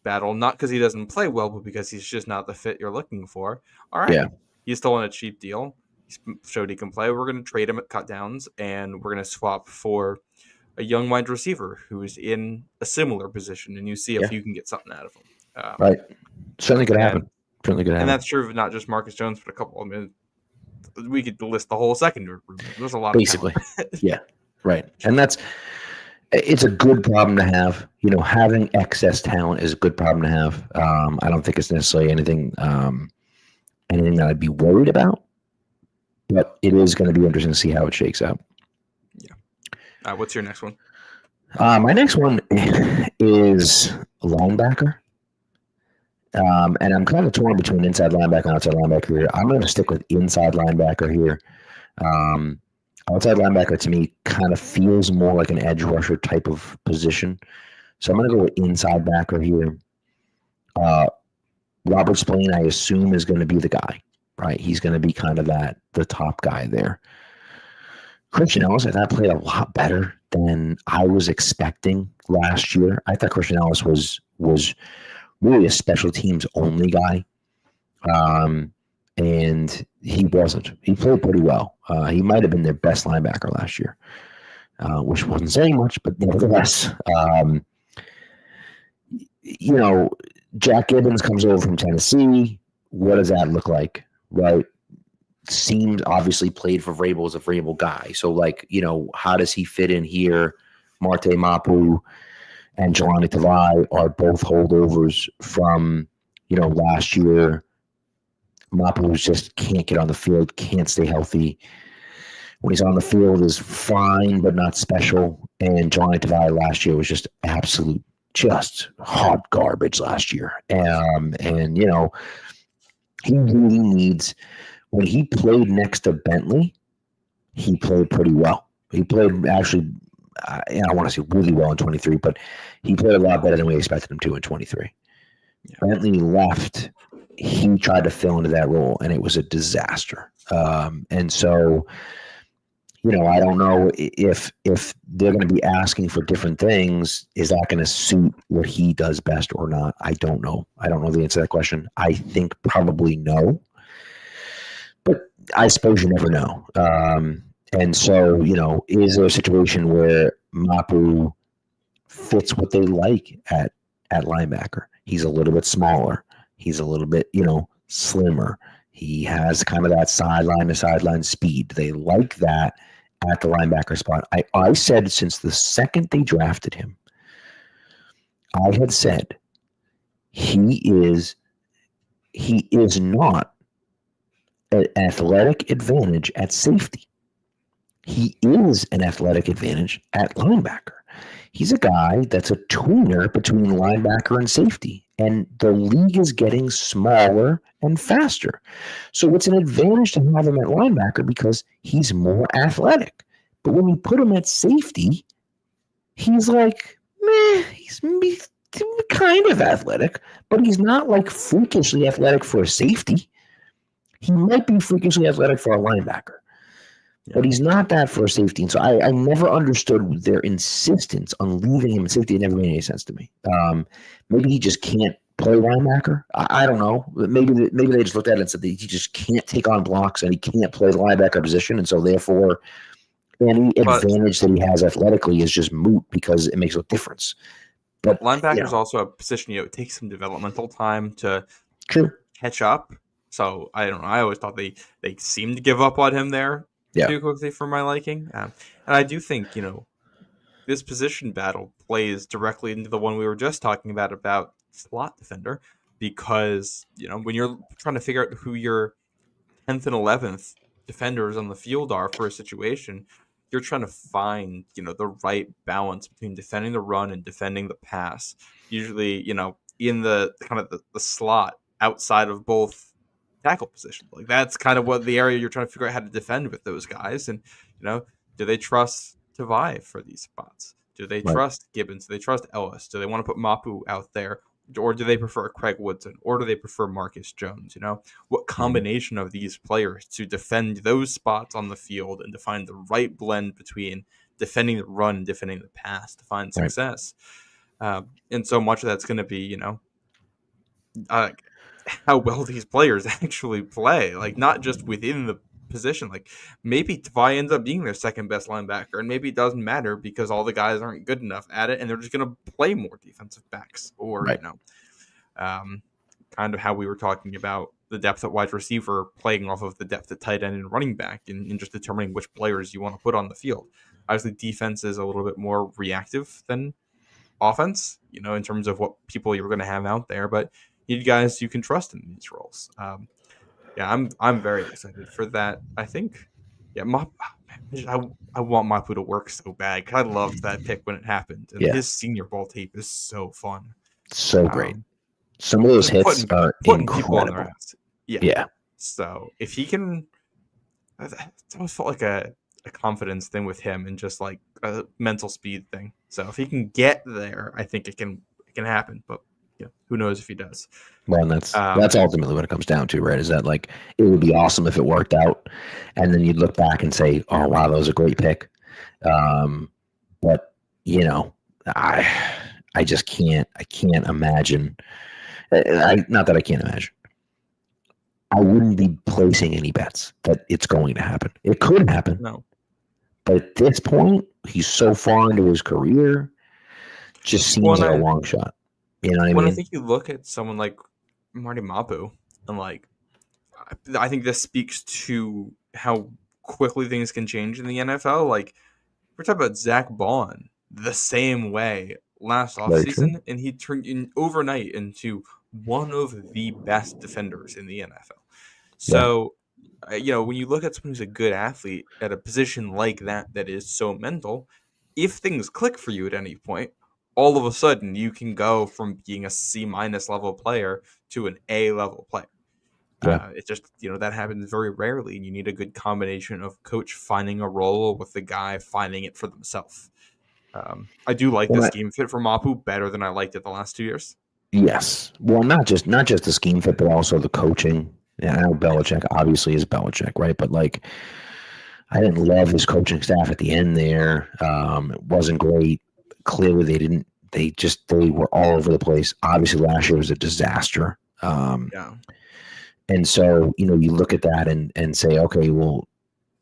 battle, not because he doesn't play well, but because he's just not the fit you're looking for. All right, he's still on a cheap deal. He showed he can play. We're going to trade him at cut downs, and we're going to swap for a young wide receiver who's in a similar position, and you see if you can get something out of him. Right. Certainly could happen. And that's true of not just Marcus Jones, but a couple. I mean, we could list the whole secondary room. There's a lot basically. Of yeah, right. And it's a good problem to have. Having excess talent is a good problem to have. I don't think it's necessarily anything that I'd be worried about, but it is going to be interesting to see how it shakes out. Yeah. What's your next one? My next one is linebacker. And I'm kind of torn between inside linebacker and outside linebacker here. I'm going to stick with inside linebacker here. Outside linebacker to me kind of feels more like an edge rusher type of position. So I'm going to go with inside backer here. Robert Spillane, I assume, is going to be the guy, right? He's going to be kind of the top guy there. Christian Ellis, I thought, played a lot better than I was expecting last year. I thought Christian Ellis was really a special teams only guy. And he wasn't. He played pretty well. He might have been their best linebacker last year, which wasn't saying much, but nevertheless, Jack Gibbons comes over from Tennessee. What does that look like, right? Seems obviously played for Vrabel, as a Vrabel guy. So, how does he fit in here? Marte Mapu and Jelani Tavai are both holdovers from, last year. Mapu just can't get on the field, can't stay healthy. When he's on the field is fine, but not special. And Jelani Tavai last year was just hot garbage last year. And he really needs, when he played next to Bentley, he played pretty well. He played actually, I want to say really well in 23, but he played a lot better than we expected him to in 23. Yeah. Bentley left. He tried to fill into that role, and it was a disaster. And so, I don't know if they're going to be asking for different things. Is that going to suit what he does best or not? I don't know. I don't know the answer to that question. I think probably no. But I suppose you never know. And so, is there a situation where Mapu fits what they like at linebacker? He's a little bit smaller. He's a little bit, slimmer. He has kind of that sideline to sideline speed. They like that at the linebacker spot. I said since the second they drafted him, I had said he is not an athletic advantage at safety. he is an athletic advantage at linebacker. He's a guy that's a tuner between linebacker and safety, and the league is getting smaller and faster. So it's an advantage to have him at linebacker because he's more athletic. But when we put him at safety, he's like, meh, he's kind of athletic, but he's not like freakishly athletic for a safety. He might be freakishly athletic for a linebacker. But he's not that for a safety. And so I never understood their insistence on leaving him at safety. It never made any sense to me. Maybe he just can't play linebacker. I don't know. Maybe they just looked at it and said that he just can't take on blocks and he can't play the linebacker position. And so therefore, any advantage that he has athletically is just moot because it makes no difference. But linebacker is also a position, it takes some developmental time to catch up. So I don't know. I always thought they seemed to give up on him there. Too quickly for my liking. And I do think, this position battle plays directly into the one we were just talking about slot defender, because, when you're trying to figure out who your 10th and 11th defenders on the field are for a situation, you're trying to find, the right balance between defending the run and defending the pass. Usually, in the kind of the slot outside of both tackle position. Like that's kind of what the area you're trying to figure out how to defend with those guys. And, do they trust Tavai for these spots? Do they trust Gibbons? Do they trust Ellis? Do they want to put Mapu out there? Or do they prefer Craig Woodson? Or do they prefer Marcus Jones? What combination of these players to defend those spots on the field and to find the right blend between defending the run and defending the pass to find success? And so much of that's going to be, how well these players actually play, like not just within the position. Like maybe Tavai ends up being their second best linebacker, and maybe it doesn't matter because all the guys aren't good enough at it, and they're just going to play more defensive backs, or kind of how we were talking about the depth at wide receiver, playing off of the depth at tight end and running back, and just determining which players you want to put on the field. Obviously, defense is a little bit more reactive than offense, in terms of what people you're going to have out there, but need guys you can trust in these roles. I'm very excited for that. I think, I want Mapu to work so bad because I loved that pick when it happened, and his Senior Bowl tape is so fun, so great. Some of those hits are incredible. Yeah. So if he can, it's almost felt like a confidence thing with him and just like a mental speed thing. So if he can get there, I think it can happen. But who knows if he does? Well, and that's ultimately what it comes down to, right? Is that like it would be awesome if it worked out, and then you'd look back and say, "Oh wow, that was a great pick." But I just can't. I can't imagine. Not that I can't imagine. I wouldn't be placing any bets that it's going to happen. It could happen. No. But at this point, he's so far into his career, just seems like a long shot. You know what I mean? I think you look at someone like Marty Mapu, and like, I think this speaks to how quickly things can change in the NFL. Like, we're talking about Zach Bond the same way last offseason, and he turned overnight into one of the best defenders in the NFL. So, when you look at someone who's a good athlete at a position like that is so mental, if things click for you at any point, all of a sudden you can go from being a C- level player to an A level player. It's just, that happens very rarely, and you need a good combination of coach finding a role with the guy finding it for themselves. I do like the scheme fit for Mapu better than I liked it the last 2 years. Yes. Well, not just the scheme fit, but also the coaching. And I know Belichick obviously is Belichick, right? But like, I didn't love his coaching staff at the end there. It wasn't great. Clearly they were all over the place. Obviously last year was a disaster. And so, you look at that and say, okay, well,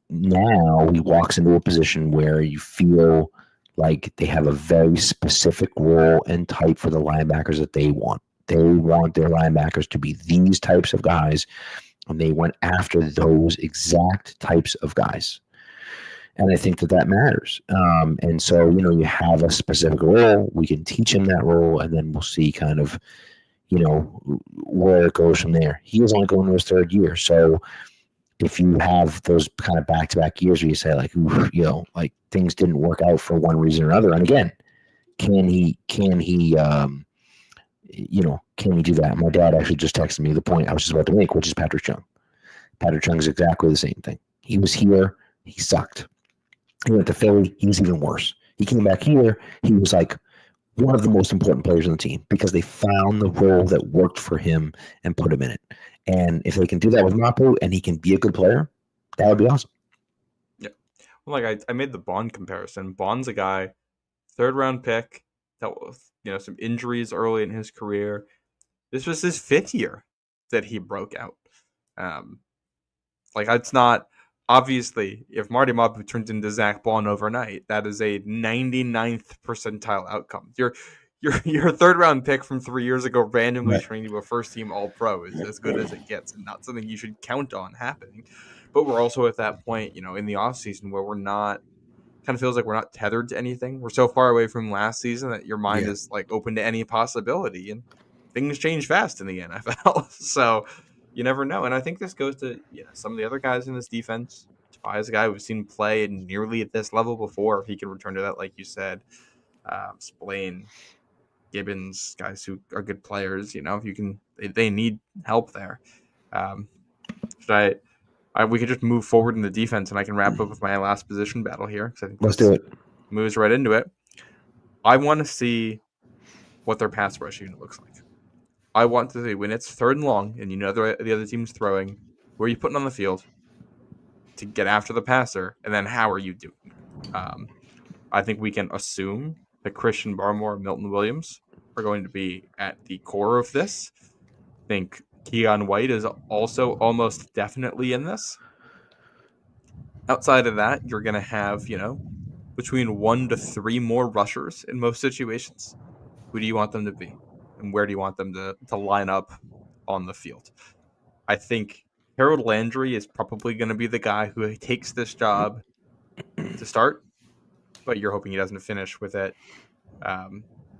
now he walks into a position where you feel like they have a very specific role and type for the linebackers that they want. They want their linebackers to be these types of guys, and they went after those exact types of guys. And I think that matters. And so, you have a specific role. We can teach him that role, and then we'll see kind of, where it goes from there. He is only going to his third year. So if you have those kind of back-to-back years where you say like, oof, like things didn't work out for one reason or another. And again, can he can he do that? My dad actually just texted me the point I was just about to make, which is Patrick Chung. Patrick Chung is exactly the same thing. He was here, he sucked. He went to Philly, he was even worse. He came back here, he was like one of the most important players on the team because they found the role that worked for him and put him in it. And if they can do that with Mapu and he can be a good player, that would be awesome. Yeah. Well, like I made the Bond comparison. Bond's a guy, 3rd-round pick, dealt with some injuries early in his career. This was his 5th year that he broke out. It's not obviously if Marty Mapu turns into Zach Bond overnight, that is a 99th percentile outcome. Your 3rd-round pick from 3 years ago randomly turning into a first-team All-Pro is as good as it gets, and not something you should count on happening. But we're also at that point, in the offseason where we're not. Kind of feels like we're not tethered to anything. We're so far away from last season that your mind is like open to any possibility, and things change fast in the NFL. So you never know. And I think this goes to some of the other guys in this defense. Tafai is a guy we've seen play nearly at this level before. If he can return to that, like you said, Spillane, Gibbons, guys who are good players. If you can, they need help there. We could just move forward in the defense, and I can wrap up with my last position battle here. I think let's do it. Moves right into it. I want to see what their pass rush unit looks like. I want to see when it's 3rd and long, and the other team's throwing, where are you putting on the field to get after the passer, and then how are you doing? I think we can assume that Christian Barmore and Milton Williams are going to be at the core of this. I think Keon White is also almost definitely in this. Outside of that, you're going to have, between 1 to 3 more rushers in most situations. Who do you want them to be? And where do you want them to line up on the field? I think Harold Landry is probably going to be the guy who takes this job to start, but you're hoping he doesn't finish with it.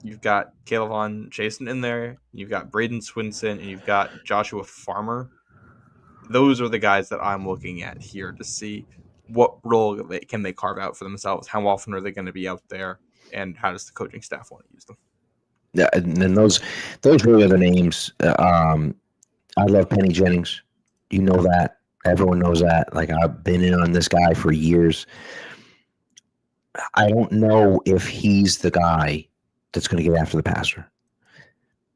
You've got Kayvon Chasen in there. You've got Braden Swinson, and you've got Joshua Farmer. Those are the guys that I'm looking at here to see what role can they carve out for themselves. How often are they going to be out there, and how does the coaching staff want to use them? Yeah, and then those really are the names. I love Penny Jennings. You know that. Everyone knows that. Like, I've been in on this guy for years. I don't know if he's the guy that's going to get after the passer.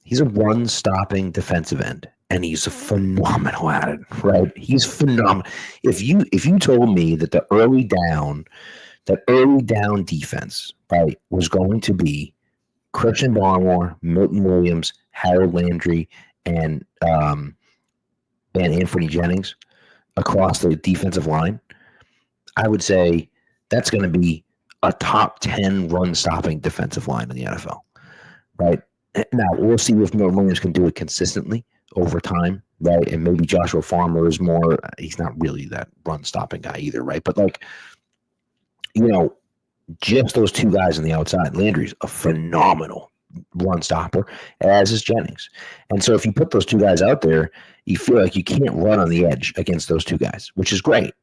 He's a run-stopping defensive end, and he's phenomenal at it, right? He's phenomenal. If you told me that the early down defense, right, was going to be Christian Barmore, Milton Williams, Harold Landry, and Anthony Jennings across the defensive line, I would say that's going to be a top 10 run-stopping defensive line in the NFL, right? Now, we'll see if Milton Williams can do it consistently over time, right? And maybe Joshua Farmer is more – he's not really that run-stopping guy either, right? But, just those 2 guys on the outside. Landry's a phenomenal run stopper, as is Jennings. And so if you put those 2 guys out there, you feel like you can't run on the edge against those 2 guys, which is great.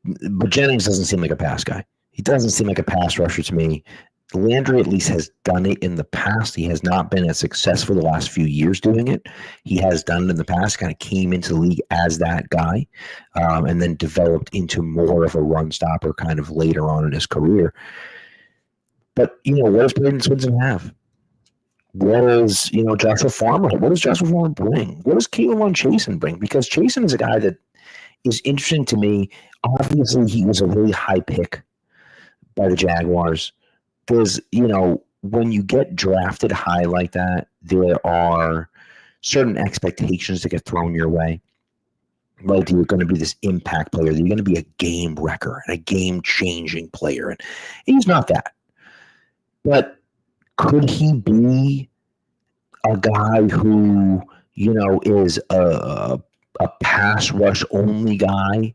But Jennings doesn't seem like a pass guy. He doesn't seem like a pass rusher to me. Landry at least has done it in the past. He has not been as successful the last few years doing it. He has done it in the past, kind of came into the league as that guy, and then developed into more of a run stopper kind of later on in his career. But, what does Braden Swinson have? What does, Joshua Farmer, what does Joshua Farmer bring? What does Kayvon Chasen bring? Because Chasen is a guy that is interesting to me. Obviously, he was a really high pick by the Jaguars. There's, when you get drafted high like that, there are certain expectations that get thrown your way. Right? You're going to be this impact player. You're going to be a game wrecker and a game-changing player. And he's not that. But could he be a guy who, is a pass rush only guy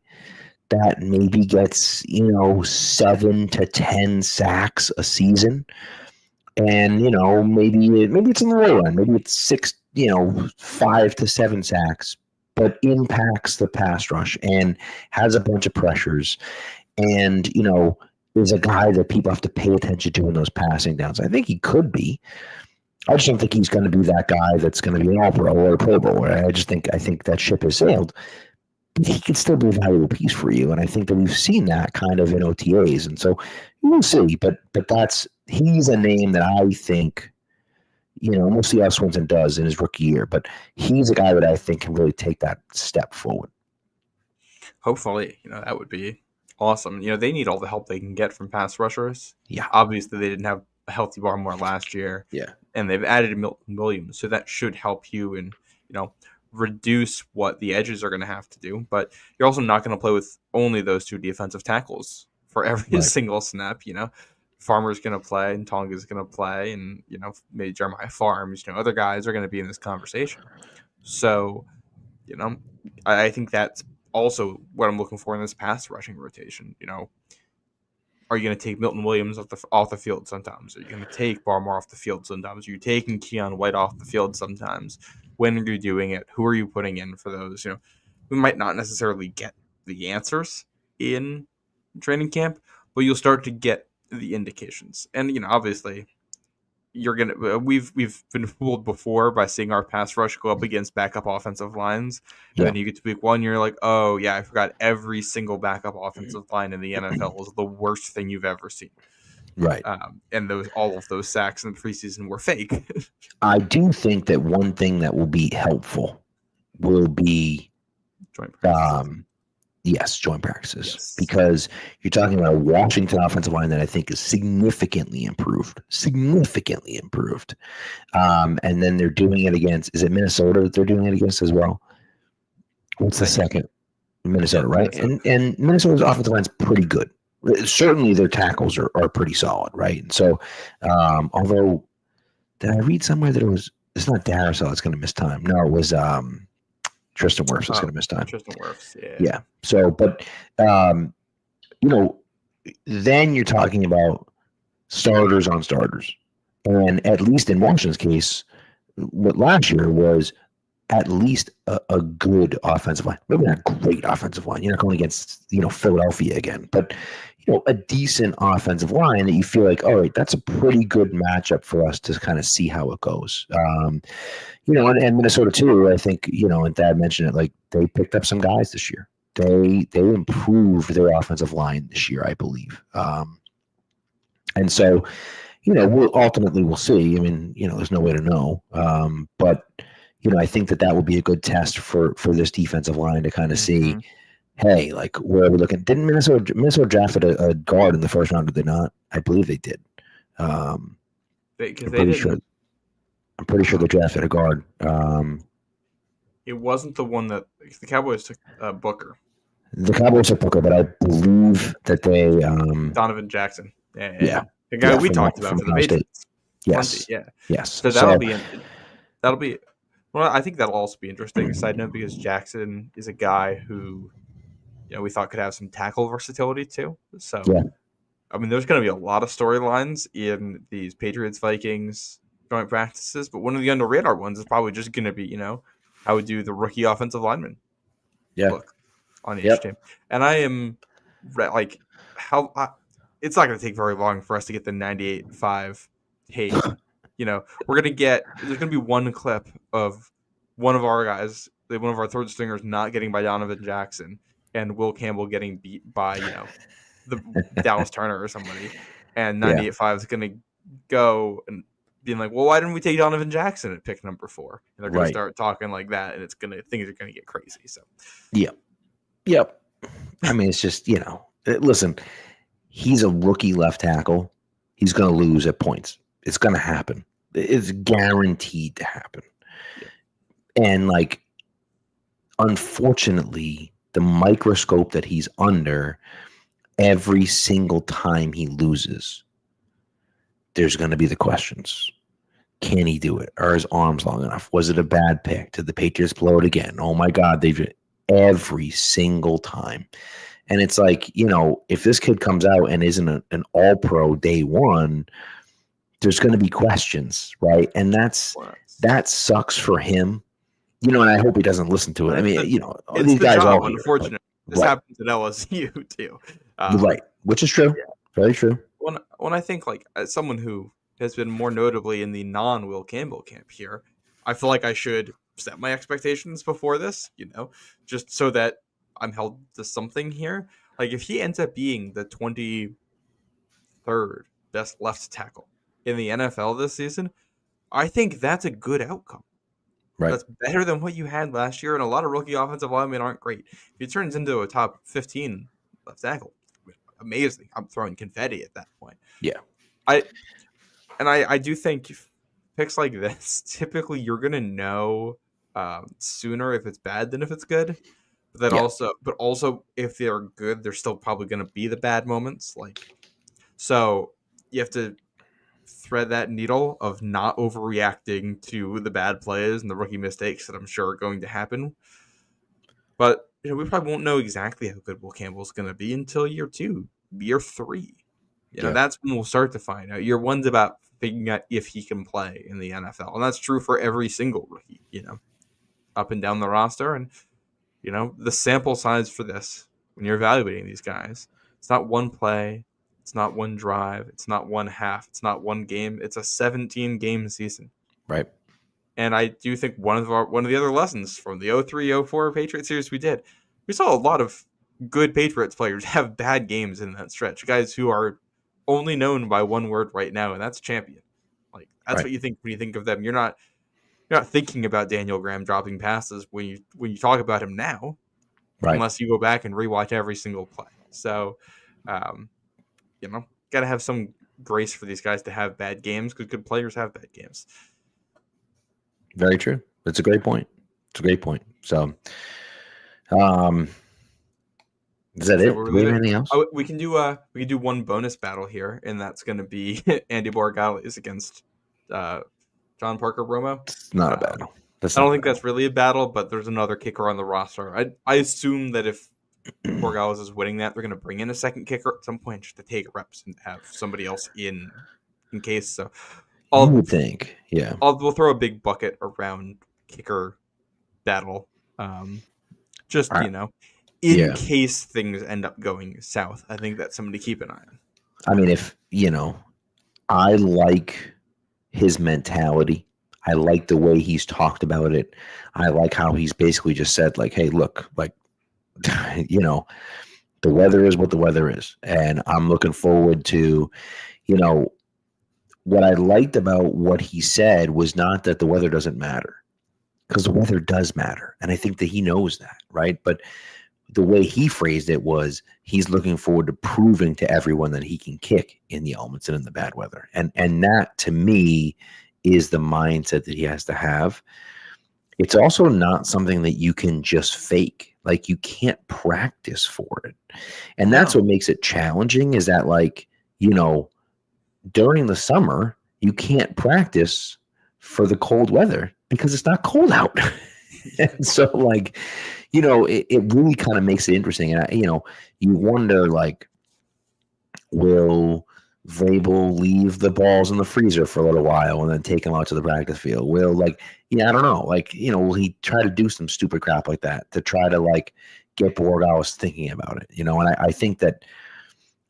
that maybe gets, 7 to 10 sacks a season? And, maybe it's in the low run. Maybe it's 5 to 7 sacks, but impacts the pass rush and has a bunch of pressures and, is a guy that people have to pay attention to in those passing downs. I think he could be. I just don't think he's going to be that guy that's going to be an All-Pro or a Pro Bowler. I think that ship has sailed. But he could still be a valuable piece for you, and I think that we've seen that kind of in OTAs, and so we'll see. But he's a name that I think, we'll see how Swinton does in his rookie year. But he's a guy that I think can really take that step forward. Hopefully, that would be awesome. They need all the help they can get from pass rushers. Yeah. Obviously, they didn't have a healthy Barmore last year. Yeah. And they've added Milton Williams, so that should help you and, reduce what the edges are going to have to do. But you're also not going to play with only those two defensive tackles for every single snap. Farmer's going to play and Tonga's going to play, and, maybe Jeremiah Farms, other guys are going to be in this conversation. So, I think that's also what I'm looking for in this pass rushing rotation. Are you going to take Milton Williams off the field sometimes? Are you going to take Barmore off the field sometimes? Are you taking Keon White off the field sometimes? When are you doing it? Who are you putting in for those? We might not necessarily get the answers in training camp, but you'll start to get the indications. And obviously, we've been fooled before by seeing our pass rush go up against backup offensive lines, and then you get to week 1, you're like, oh yeah, I forgot every single backup offensive line in the NFL is the worst thing you've ever seen. Right. And all of those sacks in the preseason were fake. I do think that one thing that will be helpful will be joint practices. Joint practices. Yes. Because you're talking about a Washington offensive line that I think is significantly improved. And then they're doing it against, is it Minnesota that they're doing it against as well? What's the second? Minnesota, right? Minnesota. And Minnesota's offensive line's pretty good. Certainly their tackles are pretty solid, right? And so, although, did I read somewhere that it's not Darrisaw that's going to miss time. No, it was Tristan Wirfs that's going to miss time. Tristan Wirfs, yeah. Yeah. So, but, then you're talking about starters on starters. And at least in Washington's case, what last year was at least a good offensive line. Maybe not a great offensive line. You're not going against, Philadelphia again. But, a decent offensive line that you feel like, all right, that's a pretty good matchup for us to kind of see how it goes. And Minnesota too, I think, and Thad mentioned it, like they picked up some guys this year. They improved their offensive line this year, I believe. And so, we'll see. I mean, there's no way to know. But, I think that will be a good test for this defensive line to kind of see, hey, like, where are we looking? Didn't Minnesota drafted a guard in the first round, did they not? I believe they did. I'm pretty sure they drafted a guard. It wasn't the one that the Cowboys took Booker. The Cowboys took Booker, but I believe that they Donovan Jackson. Yeah. The guy we talked about for the Patriots. Yes. Yeah. Yes. So that'll be well, I think that'll also be interesting. A side note, because Jackson is a guy who we thought could have some tackle versatility too. So I mean, there's going to be a lot of storylines in these Patriots-Vikings joint practices, but one of the under-radar ones is probably just going to be, how would do the rookie offensive lineman look on each team. And I am like, it's not going to take very long for us to get the 98.5 hate. We're going to there's going to be one clip of one of our guys, one of our third stringers not getting by Donovan Jackson, and Will Campbell getting beat by, the Dallas Turner or somebody. And 98.5 is going to go and being like, well, why didn't we take Donovan Jackson at pick number 4? And they're going to start talking like that, and things are going to get crazy. So, Yep. I mean, it's just, listen, he's a rookie left tackle. He's going to lose at points. It's going to happen. It's guaranteed to happen. And unfortunately, the microscope that he's under, every single time he loses, there's going to be the questions. Can he do it? Are his arms long enough? Was it a bad pick? Did the Patriots blow it again? Oh my God, they've every single time. And it's like, if this kid comes out and isn't an all-pro day one, there's going to be questions, right? And that sucks for him, and I hope he doesn't listen to it. I mean, It's these the guys job, all hear it, unfortunately. This right, happens at LSU too. right, which is true, very true. When I think like as someone who has been more notably in the non-Will Campbell camp here, I feel like I should set my expectations before this, just so that I'm held to something here. Like if he ends up being the 23rd best left tackle in the NFL this season, I think that's a good outcome. Right. That's better than what you had last year, and a lot of rookie offensive linemen aren't great. If he turns into a top 15 left tackle, amazing. I'm throwing confetti at that point. Yeah. I do think picks like this, typically you're gonna know sooner if it's bad than if it's good. But also if they're good, there's still probably gonna be the bad moments. So you have to thread that needle of not overreacting to the bad plays and the rookie mistakes that I'm sure are going to happen. But we probably won't know exactly how good Will Campbell's going to be until year 2, year 3. That's when we'll start to find out. Year 1's about figuring out if he can play in the NFL, and that's true for every single rookie. Up and down the roster, and the sample size for this when you're evaluating these guys, it's not one play. It's not one drive. It's not one half. It's not one game. It's a 17-game season. Right. And I do think one of the other lessons from the 03-04 Patriot series we saw a lot of good Patriots players have bad games in that stretch. Guys who are only known by one word right now, and that's champion. That's what you think when you think of them. You're not thinking about Daniel Graham dropping passes when you talk about him now, unless you go back and rewatch every single play. So, got to have some grace for these guys to have bad games because good players have bad games. Very true. That's a great point. So, is that it? Do we have anything else? We can do one bonus battle here, and that's going to be Andy Borregales against John Parker Romo. It's not a battle. I don't think that's really a battle, but there's another kicker on the roster. I assume that if Borregales is winning that, they're going to bring in a second kicker at some point just to take reps and have somebody else in case. So I would think, yeah. We'll throw a big bucket around kicker battle, in case things end up going south. I think that's something to keep an eye on. I mean, if I like his mentality. I like the way he's talked about it. I like how he's basically just said, like, hey, look, like, the weather is what the weather is. And I'm looking forward to, what I liked about what he said was not that the weather doesn't matter, because the weather does matter. And I think that he knows that, right? But the way he phrased it was he's looking forward to proving to everyone that he can kick in the elements and in the bad weather. And that, to me, is the mindset that he has to have. It's also not something that you can just fake. Like, you can't practice for it. And that's what makes it challenging, is that, like, during the summer, you can't practice for the cold weather because it's not cold out. And so, like, it really kind of makes it interesting. And, you wonder, like, will Vrabel leave the balls in the freezer for a little while and then take them out to the practice field? Will, I don't know. Like, will he try to do some stupid crap like that to try to, like, get Borregales thinking about it? And I think that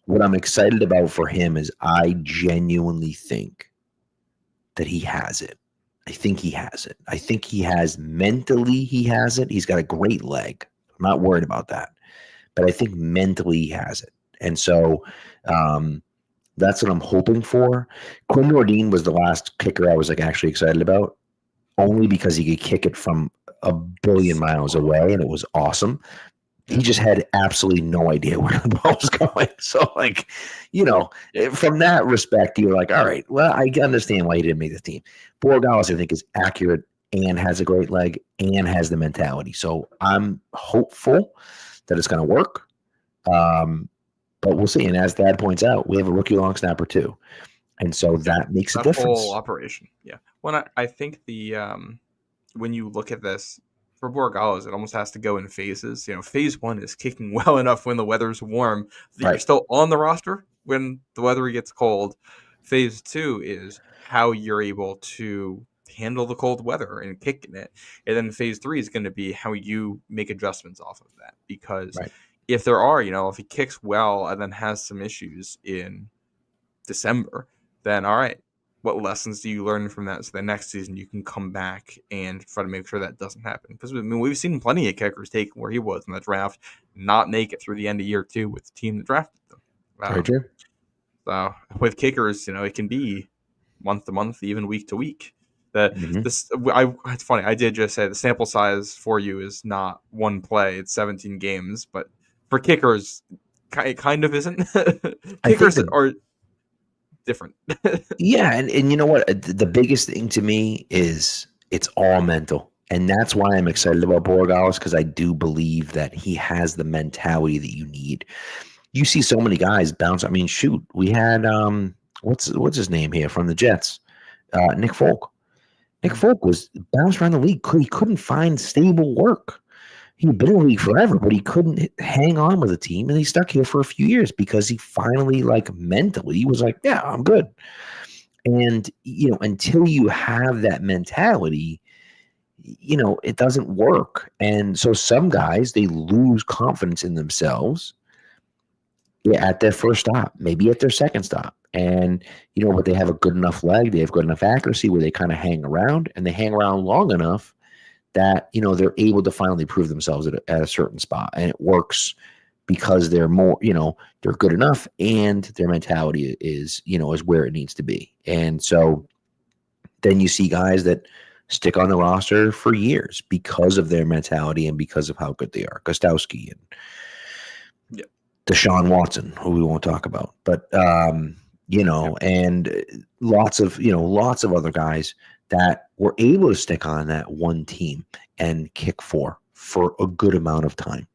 what I'm excited about for him is I genuinely think that he has it. I think he has it. I think he has mentally, he has it. He's got a great leg. I'm not worried about that. But I think mentally he has it. And so that's what I'm hoping for. Quinn Nordine was the last kicker I was, like, actually excited about, only because he could kick it from a billion miles away, and it was awesome. He just had absolutely no idea where the ball was going. So, like, from that respect, you're like, all right, well, I understand why he didn't make the team. Borregales, I think, is accurate and has a great leg and has the mentality. So I'm hopeful that it's going to work. But we'll see. And as Dad points out, we have a rookie long snapper too. And so that makes a difference. Whole operation. Yeah. I think when you look at this, for Borregales, it almost has to go in phases. Phase 1 is kicking well enough when the weather's warm that you're still on the roster when the weather gets cold. Phase 2 is how you're able to handle the cold weather and kicking it. And then phase 3 is going to be how you make adjustments off of that. Because Right. if there are, if he kicks well and then has some issues in December, then all right, what lessons do you learn from that so the next season you can come back and try to make sure that doesn't happen? Because we've seen plenty of kickers take where he was in the draft, not make it through the end of year 2 with the team that drafted them. Very true. So with kickers, it can be month to month, even week to week. It's funny. I did just say the sample size for you is not one play; it's 17 games. But for kickers, it kind of isn't. Kickers are different. Yeah, and you know what? The biggest thing to me is it's all mental. And that's why I'm excited about Borregales, because I do believe that he has the mentality that you need. You see so many guys bounce. I mean, shoot, we had what's his name here from the Jets? Nick Folk. Nick Folk was bounced around the league. He couldn't find stable work. He'd been in the league forever, but he couldn't hang on with a team, and he stuck here for a few years because he finally, mentally, he was like, yeah, I'm good. And, until you have that mentality, it doesn't work. And so some guys, they lose confidence in themselves at their first stop, maybe at their second stop. And, but they have a good enough leg, they have good enough accuracy where they kind of hang around, and they hang around long enough that, they're able to finally prove themselves at a certain spot. And it works because they're more, they're good enough, and their mentality is where it needs to be. And so then you see guys that stick on the roster for years because of their mentality and because of how good they are. Gostowski and Deshaun Watson, who we won't talk about, but, and lots of other guys that were able to stick on that one team and kick for a good amount of time.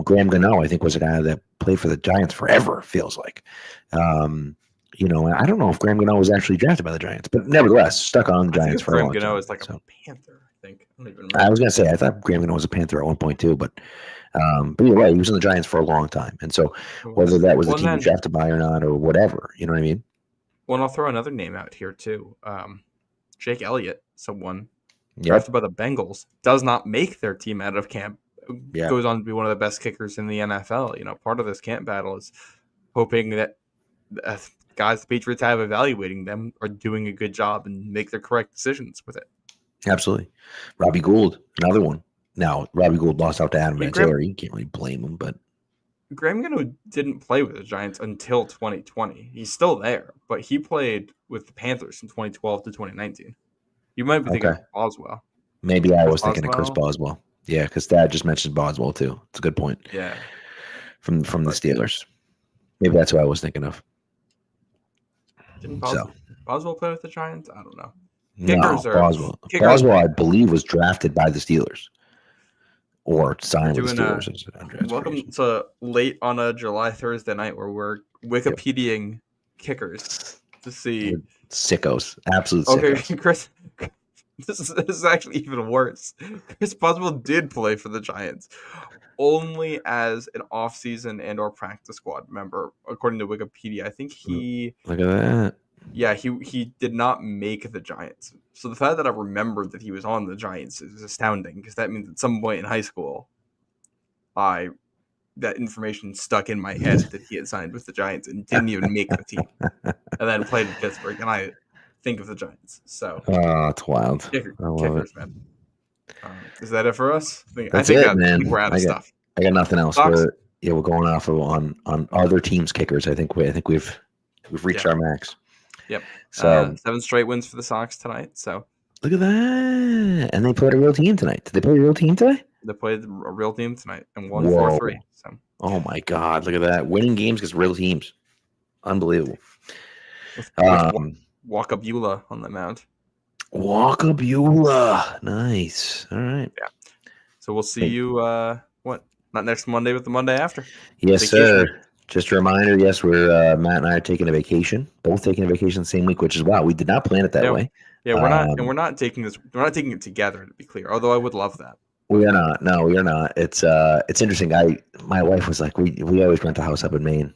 Graham Gano, I think, was a guy that played for the Giants forever, feels like. I don't know if Graham Gano was actually drafted by the Giants, but nevertheless, stuck on the Giants for a long time. Graham Gano is like a Panther, I think. I don't even remember. I was going to say, I thought Graham Gano was a Panther at one point too, but either way, he was in the Giants for a long time. And so whether that was the team he drafted by or not or whatever, you know what I mean? Well, and I'll throw another name out here too. Jake Elliott, someone drafted by the Bengals, does not make their team out of camp. Goes on to be one of the best kickers in the NFL. Part of this camp battle is hoping that guys the Patriots have evaluating them are doing a good job and make their correct decisions with it. Absolutely. Robbie Gould, another one. Now, Robbie Gould lost out to Adam Vinatieri. You can't really blame him, but Graham Gano didn't play with the Giants until 2020. He's still there, but he played with the Panthers from 2012 to 2019. You might be thinking of Boswell. Maybe I was thinking of Chris Boswell. Yeah, because Dad just mentioned Boswell too. It's a good point. Yeah, from the Steelers. Maybe that's who I was thinking of. Didn't Boswell play with the Giants? I don't know. Boswell. Boswell, I believe, was drafted by the Steelers. Or signed with the Steelers. Welcome to late on a July Thursday night where we're Wikipediaing kickers to see. Sickos. Absolute sickos. Okay, Chris, this is actually even worse. Chris Boswell did play for the Giants, only as an off-season and or practice squad member, according to Wikipedia. I think he... Look at that. Yeah, he did not make the Giants. So the fact that I remembered that he was on the Giants is astounding, because that means at some point in high school, that information stuck in my head that he had signed with the Giants and didn't even make the team, and then played in Pittsburgh, and I think of the Giants. So, it's wild. Kickers, man. Is that it for us? I think man. We're out of stuff. I got nothing else. We're going off on other teams' kickers. I think we've reached our max. Yep. So 7 straight wins for the Sox tonight. So look at that. And they played a real team tonight. Did they play a real team today? They played a real team tonight and won 4-3. So. Oh my God! Look at that. Winning games against real teams. Unbelievable. Walker Buehler on the mound. Walker Buehler. Nice. All right. Yeah. So we'll see you. Not next Monday, but the Monday after. Yes, sir. Just a reminder, yes, we're Matt and I are taking a vacation, both taking a vacation the same week, which is wow. We did not plan it that way. Yeah, we're not, and we're not taking it together, to be clear. Although I would love that. We are not. No, we are not. It's interesting. My wife was like, we always rent a house up in Maine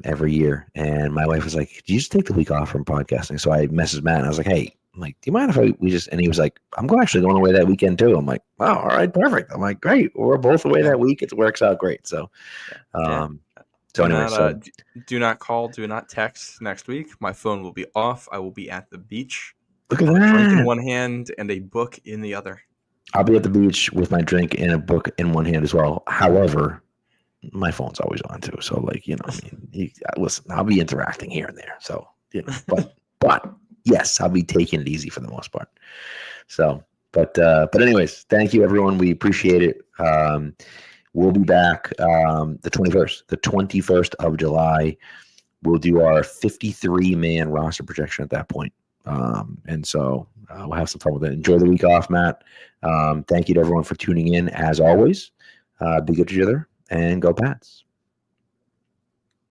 every year, and my wife was like, "Do you just take the week off from podcasting?" So I messaged Matt and I was like, "Hey, I'm like, do you mind if we just, and he was like, I'm actually going away that weekend too. I'm like, wow, all right, perfect. I'm like, great. We're both away that week. It works out great. So, so anyway, do not call, do not text next week. My phone will be off. I will be at the beach. Look at A drink in that. one hand and a book in the other. I'll be at the beach with my drink and a book in one hand as well. However, my phone's always on too. So like, you know, I mean, listen, I'll be interacting here and there. So, you know, but yes, I'll be taking it easy for the most part. So, but anyways, thank you everyone. We appreciate it. We'll be back the 21st of July. We'll do our 53-man roster projection at that point. And so we'll have some fun with it. Enjoy the week off, Matt. Thank you to everyone for tuning in as always. Be good to each other and go Pats.